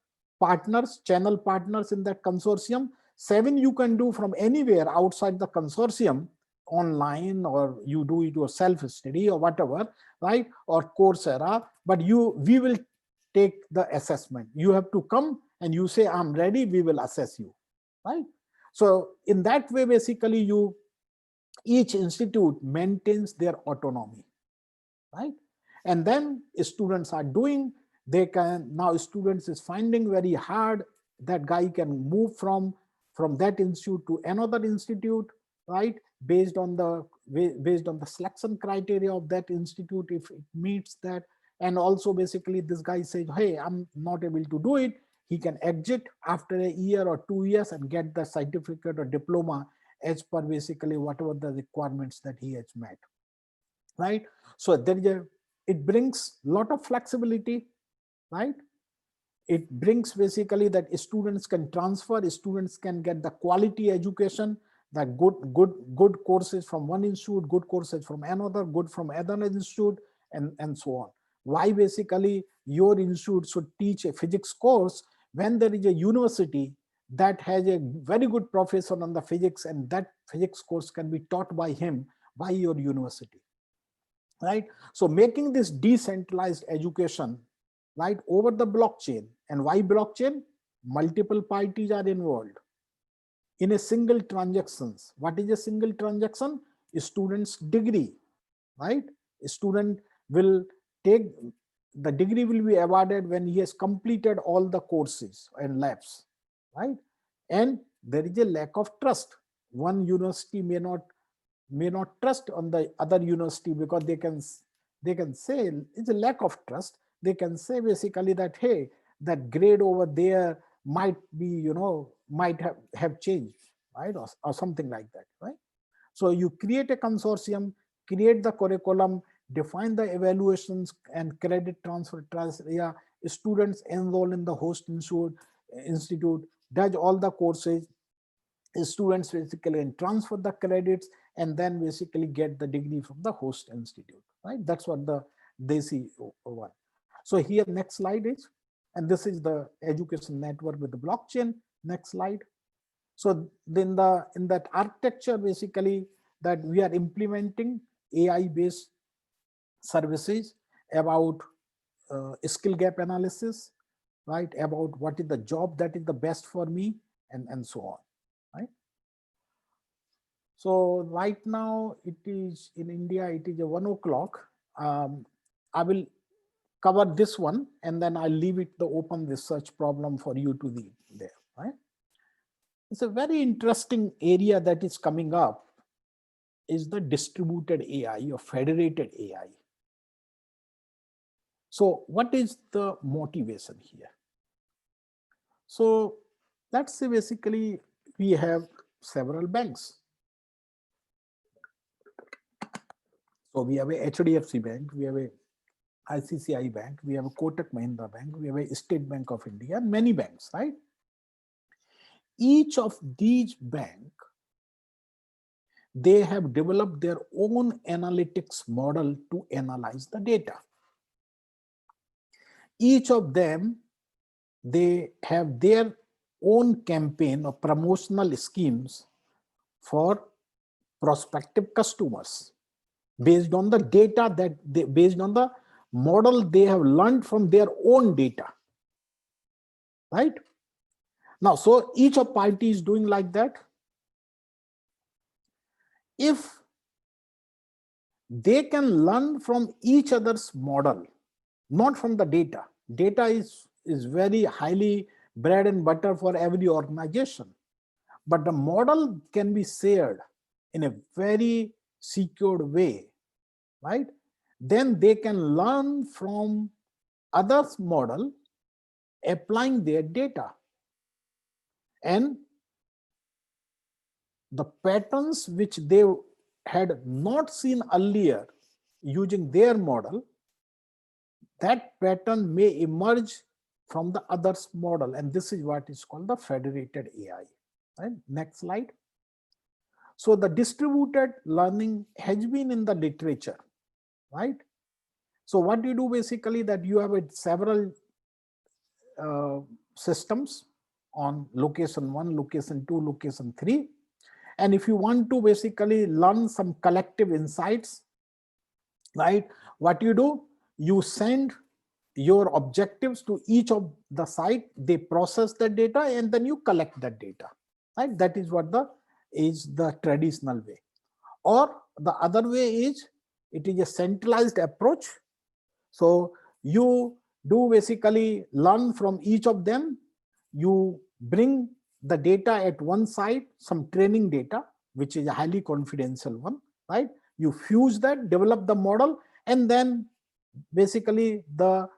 partners, channel partners in that consortium, 7 you can do from anywhere outside the consortium, online, or you do it your self-study or whatever, right? Or Coursera, but we will take the assessment. You have to come and you say, I'm ready, we will assess you, right? So in that way, basically each institute maintains their autonomy, right? And then students are doing, they can, now students is finding very hard, that guy can move from that institute to another institute, right? Based on the selection criteria of that institute, if it meets that, And also basically this guy says, hey, I'm not able to do it. He can exit after a year or 2 years and get the certificate or diploma as per basically whatever the requirements that he has met, right? So there is it brings a lot of flexibility, right? It brings basically that students can transfer, students can get the quality education, the good courses from one institute, good courses from another, good from another institute, and so on. Why basically your institute should teach a physics course when there is a university that has a very good professor on the physics, and that physics course can be taught by him by your university, right? So making this decentralized education, right, over the blockchain. And why blockchain? Multiple parties are involved in a single transactions. What is a single transaction? A student's degree, right? A student will take the degree will be awarded when he has completed all the courses and labs, right? And there is a lack of trust. One university may not trust on the other university because they can say it's a lack of trust. They can say basically that, hey, that grade over there might be, might have changed, right? Or something like that, right? So you create a consortium, create the curriculum, define the evaluations and credit transfer criteria. Students enroll in the host institute, does all the courses. Students basically and transfer the credits and then basically get the degree from the host institute, right? That's what they see one. So here, next slide is, and this is the education network with the blockchain. Next slide. So then in that architecture, basically that we are implementing AI-based services about skill gap analysis, right? About what is the job that is the best for me, and so on, right? So right now it is in India, it is a 1 o'clock. I will cover this one and then I'll leave it the open research problem for you to read there, right? It's a very interesting area that is coming up is the distributed AI or federated AI. So what is the motivation here? So let's say basically we have several banks. So we have a HDFC Bank, we have a ICICI Bank, we have a Kotak Mahindra Bank, we have a State Bank of India, and many banks, right? Each of these banks, they have developed their own analytics model to analyze the data. Each of them, they have their own campaign or promotional schemes for prospective customers based on the data based on the model they have learned from their own data, right? Now, so each of party is doing like that. If they can learn from each other's model, not from the data. Data is very highly bread and butter for every organization, but the model can be shared in a very secured way, right? Then they can learn from others' model, applying their data. And the patterns which they had not seen earlier using their model, that pattern may emerge from the others model, and this is what is called the federated AI. Right? Next slide. So the distributed learning has been in the literature, right? So what you do basically that you have several systems on location 1, location 2, location 3. And if you want to basically learn some collective insights, right, what you do, you send your objectives to each of the site, they process the data and then you collect that data, right? That is what is the traditional way. Or the other way is, it is a centralized approach. So you do basically learn from each of them. You bring the data at one side, some training data, which is a highly confidential one, right? You fuse that, develop the model, and then basically the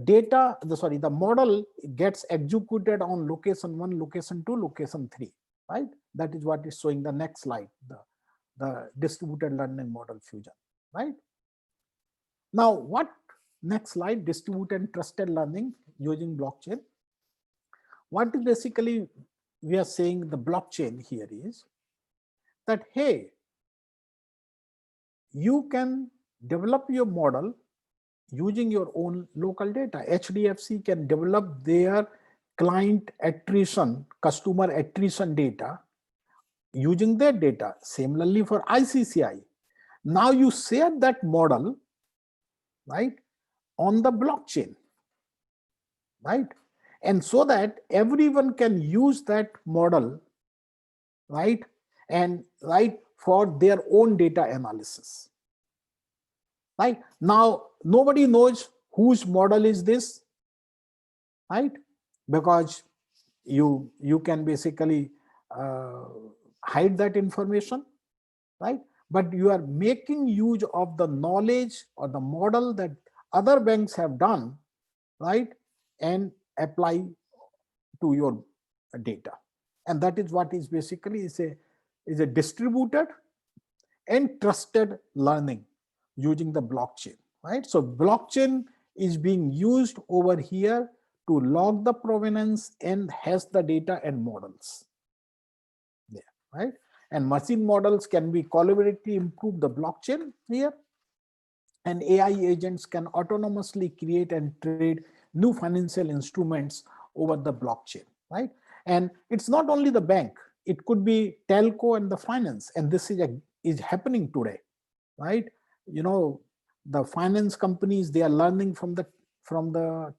data, the model gets executed on location 1, location 2, location 3, right? That is what is showing the next slide, the distributed learning model fusion, right? Now, what next slide, distributed trusted learning using blockchain. What is basically we are saying the blockchain here is that, hey, you can develop your model using your own local data. HDFC can develop their client attrition, customer attrition data using their data. Similarly for ICCI. Now you share that model, right, on the blockchain, right? And so that everyone can use that model, right, and right for their own data analysis. Right now, nobody knows whose model is this, right? Because you can basically hide that information, right? But you are making use of the knowledge or the model that other banks have done, right, and apply to your data. And that is what is basically is a distributed and trusted learning using the blockchain, right? So blockchain is being used over here to log the provenance and has the data and models there, right? And machine models can be collaboratively improve the blockchain here. And AI agents can autonomously create and trade new financial instruments over the blockchain, right? And it's not only the bank, it could be telco and the finance. And this is happening today, right? You know, the finance companies, they are learning from the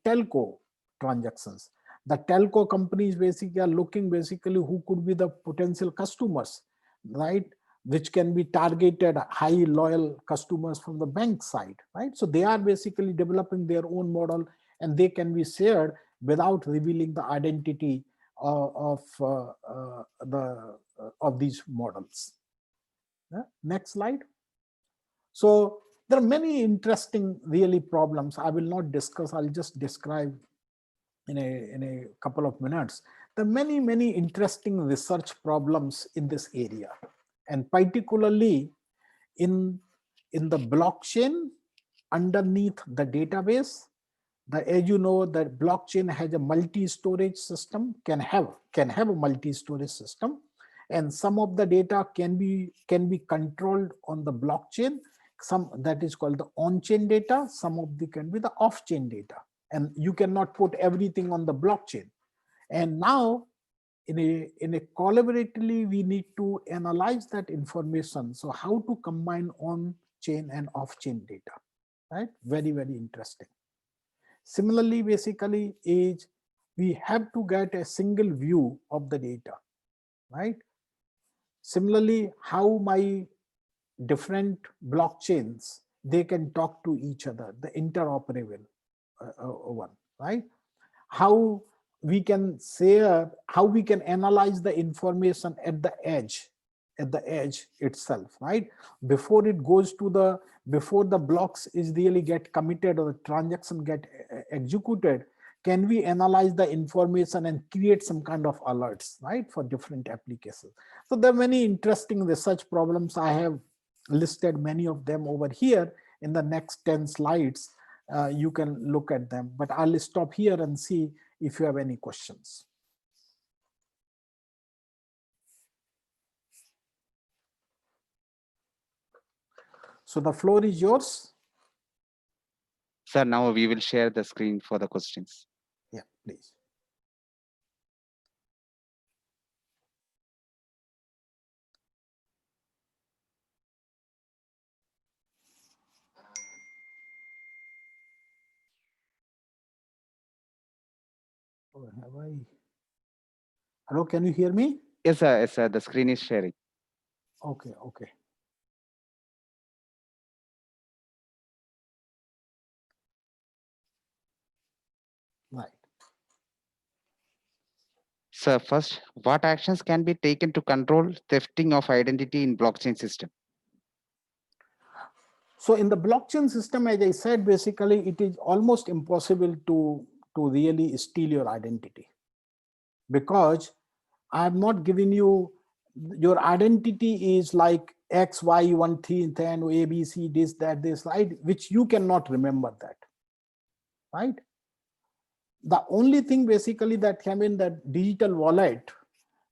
telco transactions. The telco companies basically are looking basically who could be the potential customers, right? Which can be targeted high loyal customers from the bank side, right? So they are basically developing their own model and they can be shared without revealing the identity of these models. Yeah. Next slide. So there are many interesting really problems. I will not discuss, I'll just describe in a couple of minutes. There are many interesting research problems in this area, and particularly in the blockchain underneath the database. As you know, that blockchain has a multi-storage system, can have a multi-storage system, and some of the data can be controlled on the blockchain. Some that is called the on-chain data, some of the can be the off-chain data, and you cannot put everything on the blockchain. And now in a collaboratively, we need to analyze that information. So how to combine on-chain and off-chain data, right? Very interesting. Similarly, basically is we have to get a single view of the data, right? Similarly, how my different blockchains, they can talk to each other, the interoperable one, right? How we can share, how we can analyze the information at the edge itself, right? Before it goes to before the blocks is really get committed or the transaction get executed, can we analyze the information and create some kind of alerts, right, for different applications? So there are many interesting research problems. I have listed many of them over here in the next 10 slides. You can look at them, but I'll stop here and see if you have any questions. So the floor is yours. Sir, now we will share the screen for the questions. Yeah, please. Oh, have I? Hello, can you hear me? Yes, sir. Yes, sir. The screen is sharing. Okay. Right. Sir, first, what actions can be taken to control thefting of identity in blockchain system? So in the blockchain system, as I said, basically it is almost impossible to really steal your identity, because I have not given you, your identity is like X, Y, 1, 3, 10, A, B, C, this, that, this, right? Which you cannot remember that, right? The only thing basically that came in that digital wallet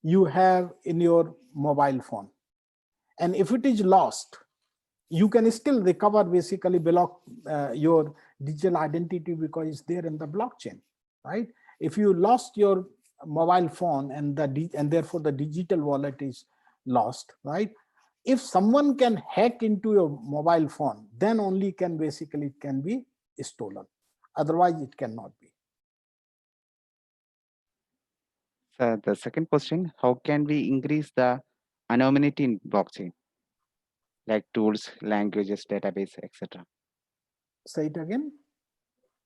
you have in your mobile phone. And if it is lost, you can still recover basically your digital identity because it's there in the blockchain, right? If you lost your mobile phone and therefore the digital wallet is lost, right? If someone can hack into your mobile phone, then only it can be stolen. Otherwise, it cannot be. So the second question, how can we increase the anonymity in blockchain, like tools, languages, database, etc.? Say it again.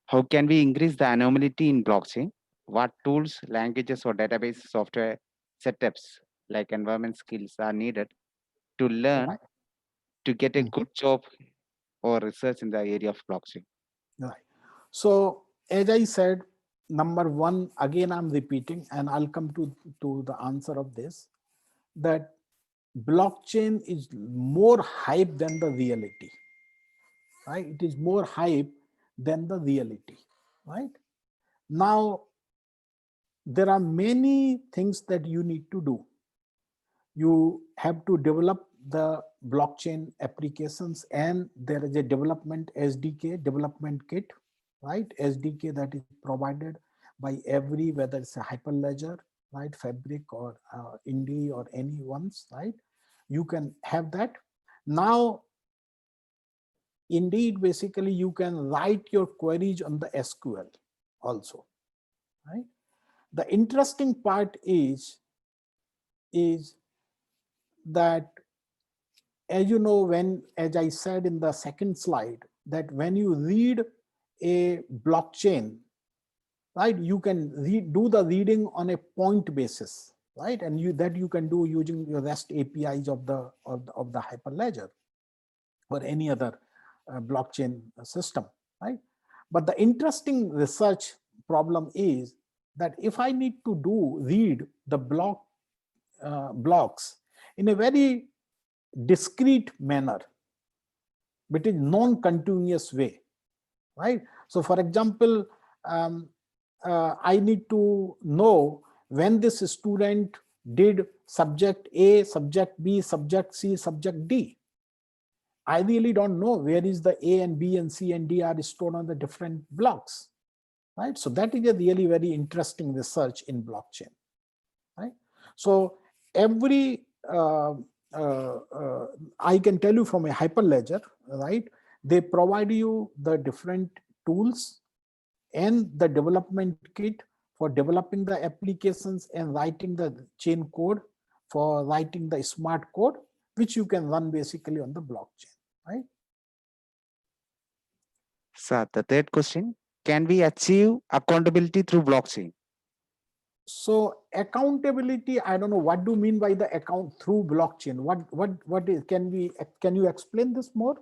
How can we increase the anonymity in blockchain? What tools, languages, or database software setups like environment skills are needed to learn Right. to get a good job or research in the area of blockchain? Right. So as I said, number one, again, I'm repeating, and I'll come to the answer of this, that blockchain is more hype than the reality, right? It is more hype than the reality, right? Now, there are many things that you need to do. You have to develop the blockchain applications, and there is a development SDK, development kit, right? SDK that is provided by every, whether it's a Hyperledger, right, Fabric or Indy or any ones, right? You can have that. Now, indeed, basically you can write your queries on the SQL also, right? The interesting part is that, as you know, as I said in the second slide, that when you read a blockchain, right, you can do the reading on a point basis, right? And you can do using your REST APIs of the Hyperledger or any other blockchain system, right? But the interesting research problem is that if I need to read the blocks in a very discrete manner, but in non-continuous way, right? So for example, I need to know when this student did subject A, subject B, subject C, subject D. I really don't know where is the A and B and C and D are stored on the different blocks, right? So that is a really very interesting research in blockchain, right? So every I can tell you from a Hyperledger, right? They provide you the different tools and the development kit for developing the applications and writing the chain code, for writing the smart code, which you can run basically on the blockchain, right? So the third question, can we achieve accountability through blockchain? So accountability, I don't know, what do you mean by the account through blockchain? What is, can you explain this more?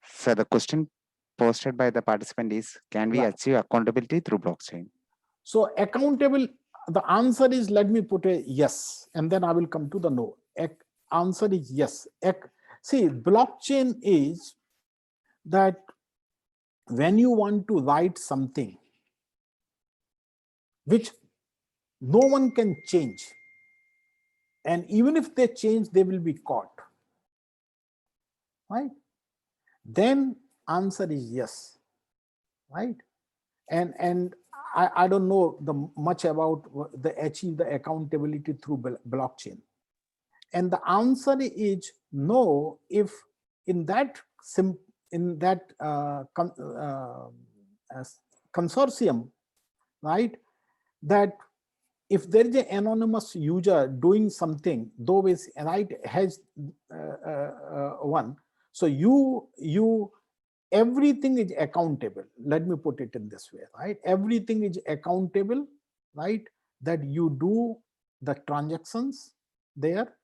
So the question posted by the participant is, can we Right. achieve accountability through blockchain? So accountable, the answer is, let me put a yes, and then I will come to the no. Answer is yes. See, blockchain is that when you want to write something which no one can change, and even if they change, they will be caught, right? Then answer is yes, right? And I don't know much about the achieve the accountability through blockchain. And the answer is no, if in that consortium, right, that if there is an anonymous user doing something, though is right has one, so everything is accountable. Let me put it in this way, right? Everything is accountable, right? That you do the transactions there.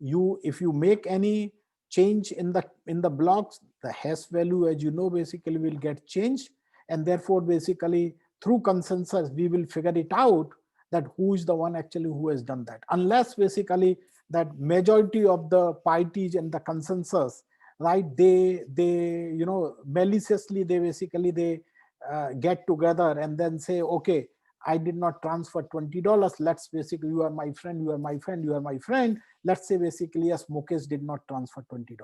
If you make any change in the blocks, the hash value, as you know, basically will get changed, and therefore basically through consensus we will figure it out that who is the one actually who has done that, unless basically that majority of the parties and the consensus, right, they maliciously they basically they get together and then say, okay, I did not transfer $20. Let's basically, you are my friend, you are my friend, you are my friend. Let's say basically, yes, Mukesh did not transfer $20.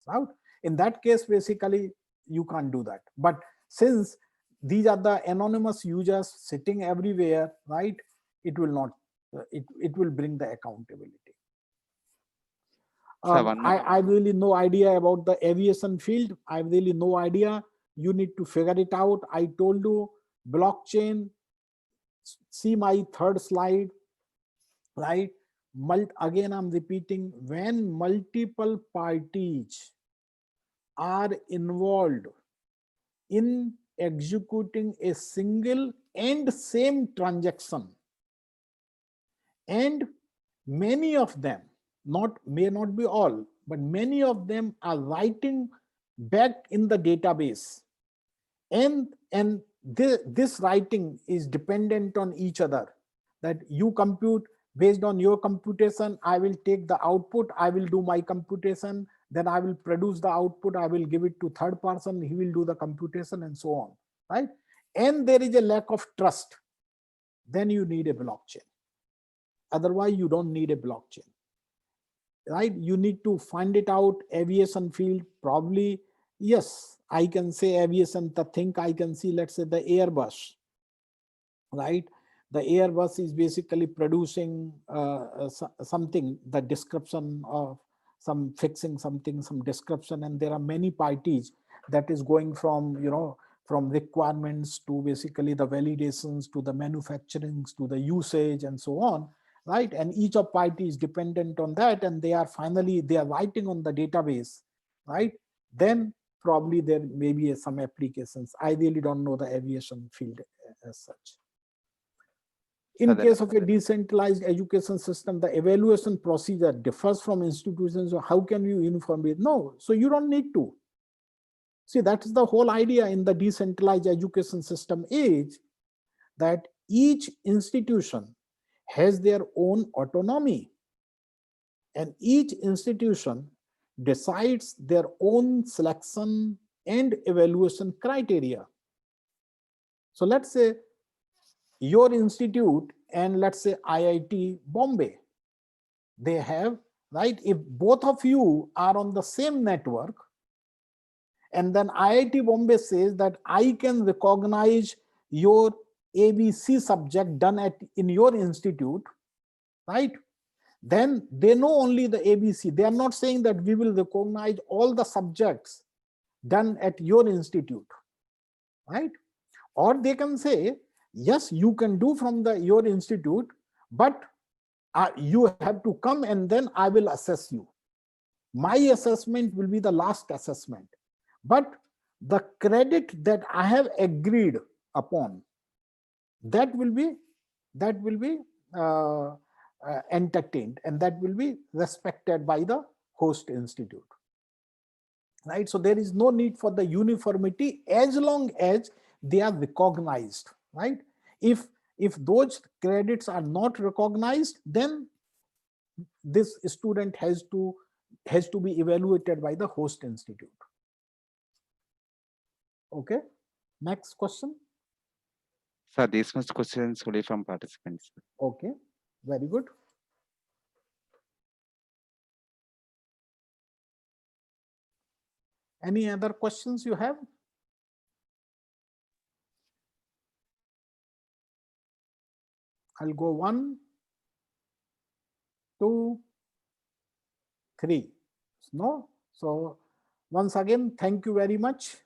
Right? In that case, basically, you can't do that. But since these are the anonymous users sitting everywhere, right? It will not, it will bring the accountability. I really no idea about the aviation field. I really no idea. You need to figure it out. I told you blockchain. See my third slide, right? Again, I'm repeating, when multiple parties are involved in executing a single and same transaction, and many of them, may not be all, but many of them are writing back in the database, and this writing is dependent on each other, that you compute based on your computation, I will take the output, I will do my computation, then I will produce the output, I will give it to third person, he will do the computation, and so on, right? And there is a lack of trust, then you need a blockchain. Otherwise you don't need a blockchain, right? You need to find it out. Aviation field, probably, yes, I can say aviation, the thing I can see, let's say the Airbus, right? The Airbus is basically producing something, the description of some fixing something, some description, and there are many parties that is going from, from requirements to basically the validations to the manufacturing to the usage and so on, right? And each of party is dependent on that, and they are writing on the database, right? Then probably there may be some applications. I really don't know the aviation field as such. In case of a decentralized education system, the evaluation procedure differs from institutions. So how can you uniform it? No, so you don't need to. See, that's the whole idea in the decentralized education system is that each institution has their own autonomy, and each institution decides their own selection and evaluation criteria. So let's say your institute and let's say IIT Bombay, they have, right? If both of you are on the same network, and then IIT Bombay says that I can recognize your ABC subject done in your institute, right? Then they know only the ABC. They are not saying that we will recognize all the subjects done at your institute, right? Or they can say, yes, you can do from your institute, but you have to come and then I will assess you. My assessment will be the last assessment, but the credit that I have agreed upon, that will be entertained, and that will be respected by the host institute, right? So there is no need for the uniformity as long as they are recognized, right? If those credits are not recognized, then this student has to be evaluated by the host institute. Okay, next question. Sir, these much questions only from participants. Okay, very good. Any other questions you have? I'll go 1, 2, 3. No? So once again, thank you very much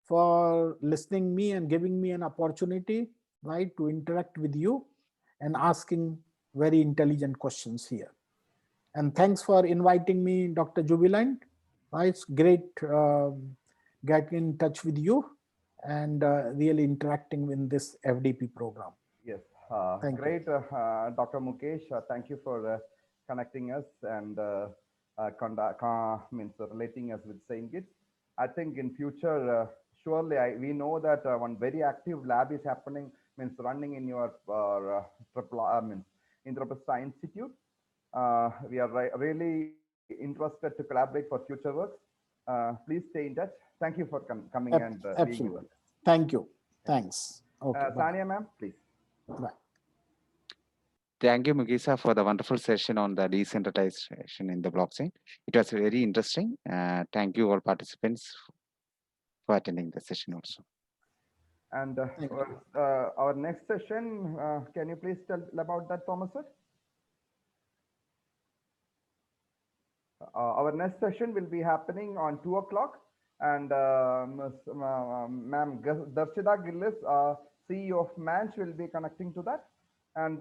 for listening me and giving me an opportunity, right, to interact with you and asking very intelligent questions here. And thanks for inviting me, Dr. Jubilant. It's great getting in touch with you and really interacting in this FDP program. Yes, great, Dr. Mukesh. Thank you for connecting us and means relating us with Saint-Gits. I think in future, surely we know that one very active lab is happening, means running in your means in the Institute. We are really interested to collaborate for future works. Please stay in touch. Thank you for coming and being with us. Absolutely. Thank you. Thanks. Okay. Bye. Sania ma'am, please. Bye. Thank you, Mugisa, for the wonderful session on the decentralization in the blockchain. It was very interesting. Thank you all participants for attending the session also. And Thank you. our next session, can you please tell about that, Thomas sir? Our next session will be happening on 2 o'clock, and ma'am Darshida Gillis, CEO of Manch, will be connecting to that, and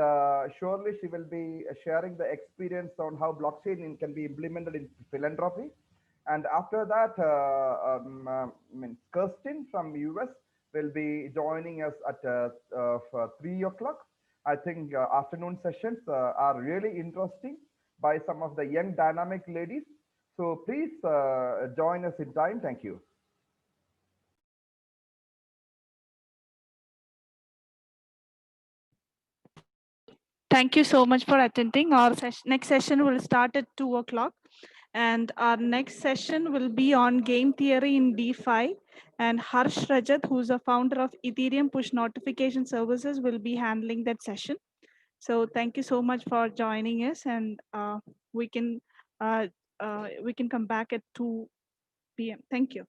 surely she will be sharing the experience on how blockchain can be implemented in philanthropy. And after that, Kirsten from US will be joining us at 3 o'clock. I think afternoon sessions are really interesting by some of the young dynamic ladies. So please join us in time. Thank you. Thank you so much for attending. Our next session will start at 2 o'clock. And our next session will be on game theory in DeFi. And Harsh Rajat, who's a founder of Ethereum Push Notification Services, will be handling that session. So thank you so much for joining us. And we can come back at 2 p.m. Thank you.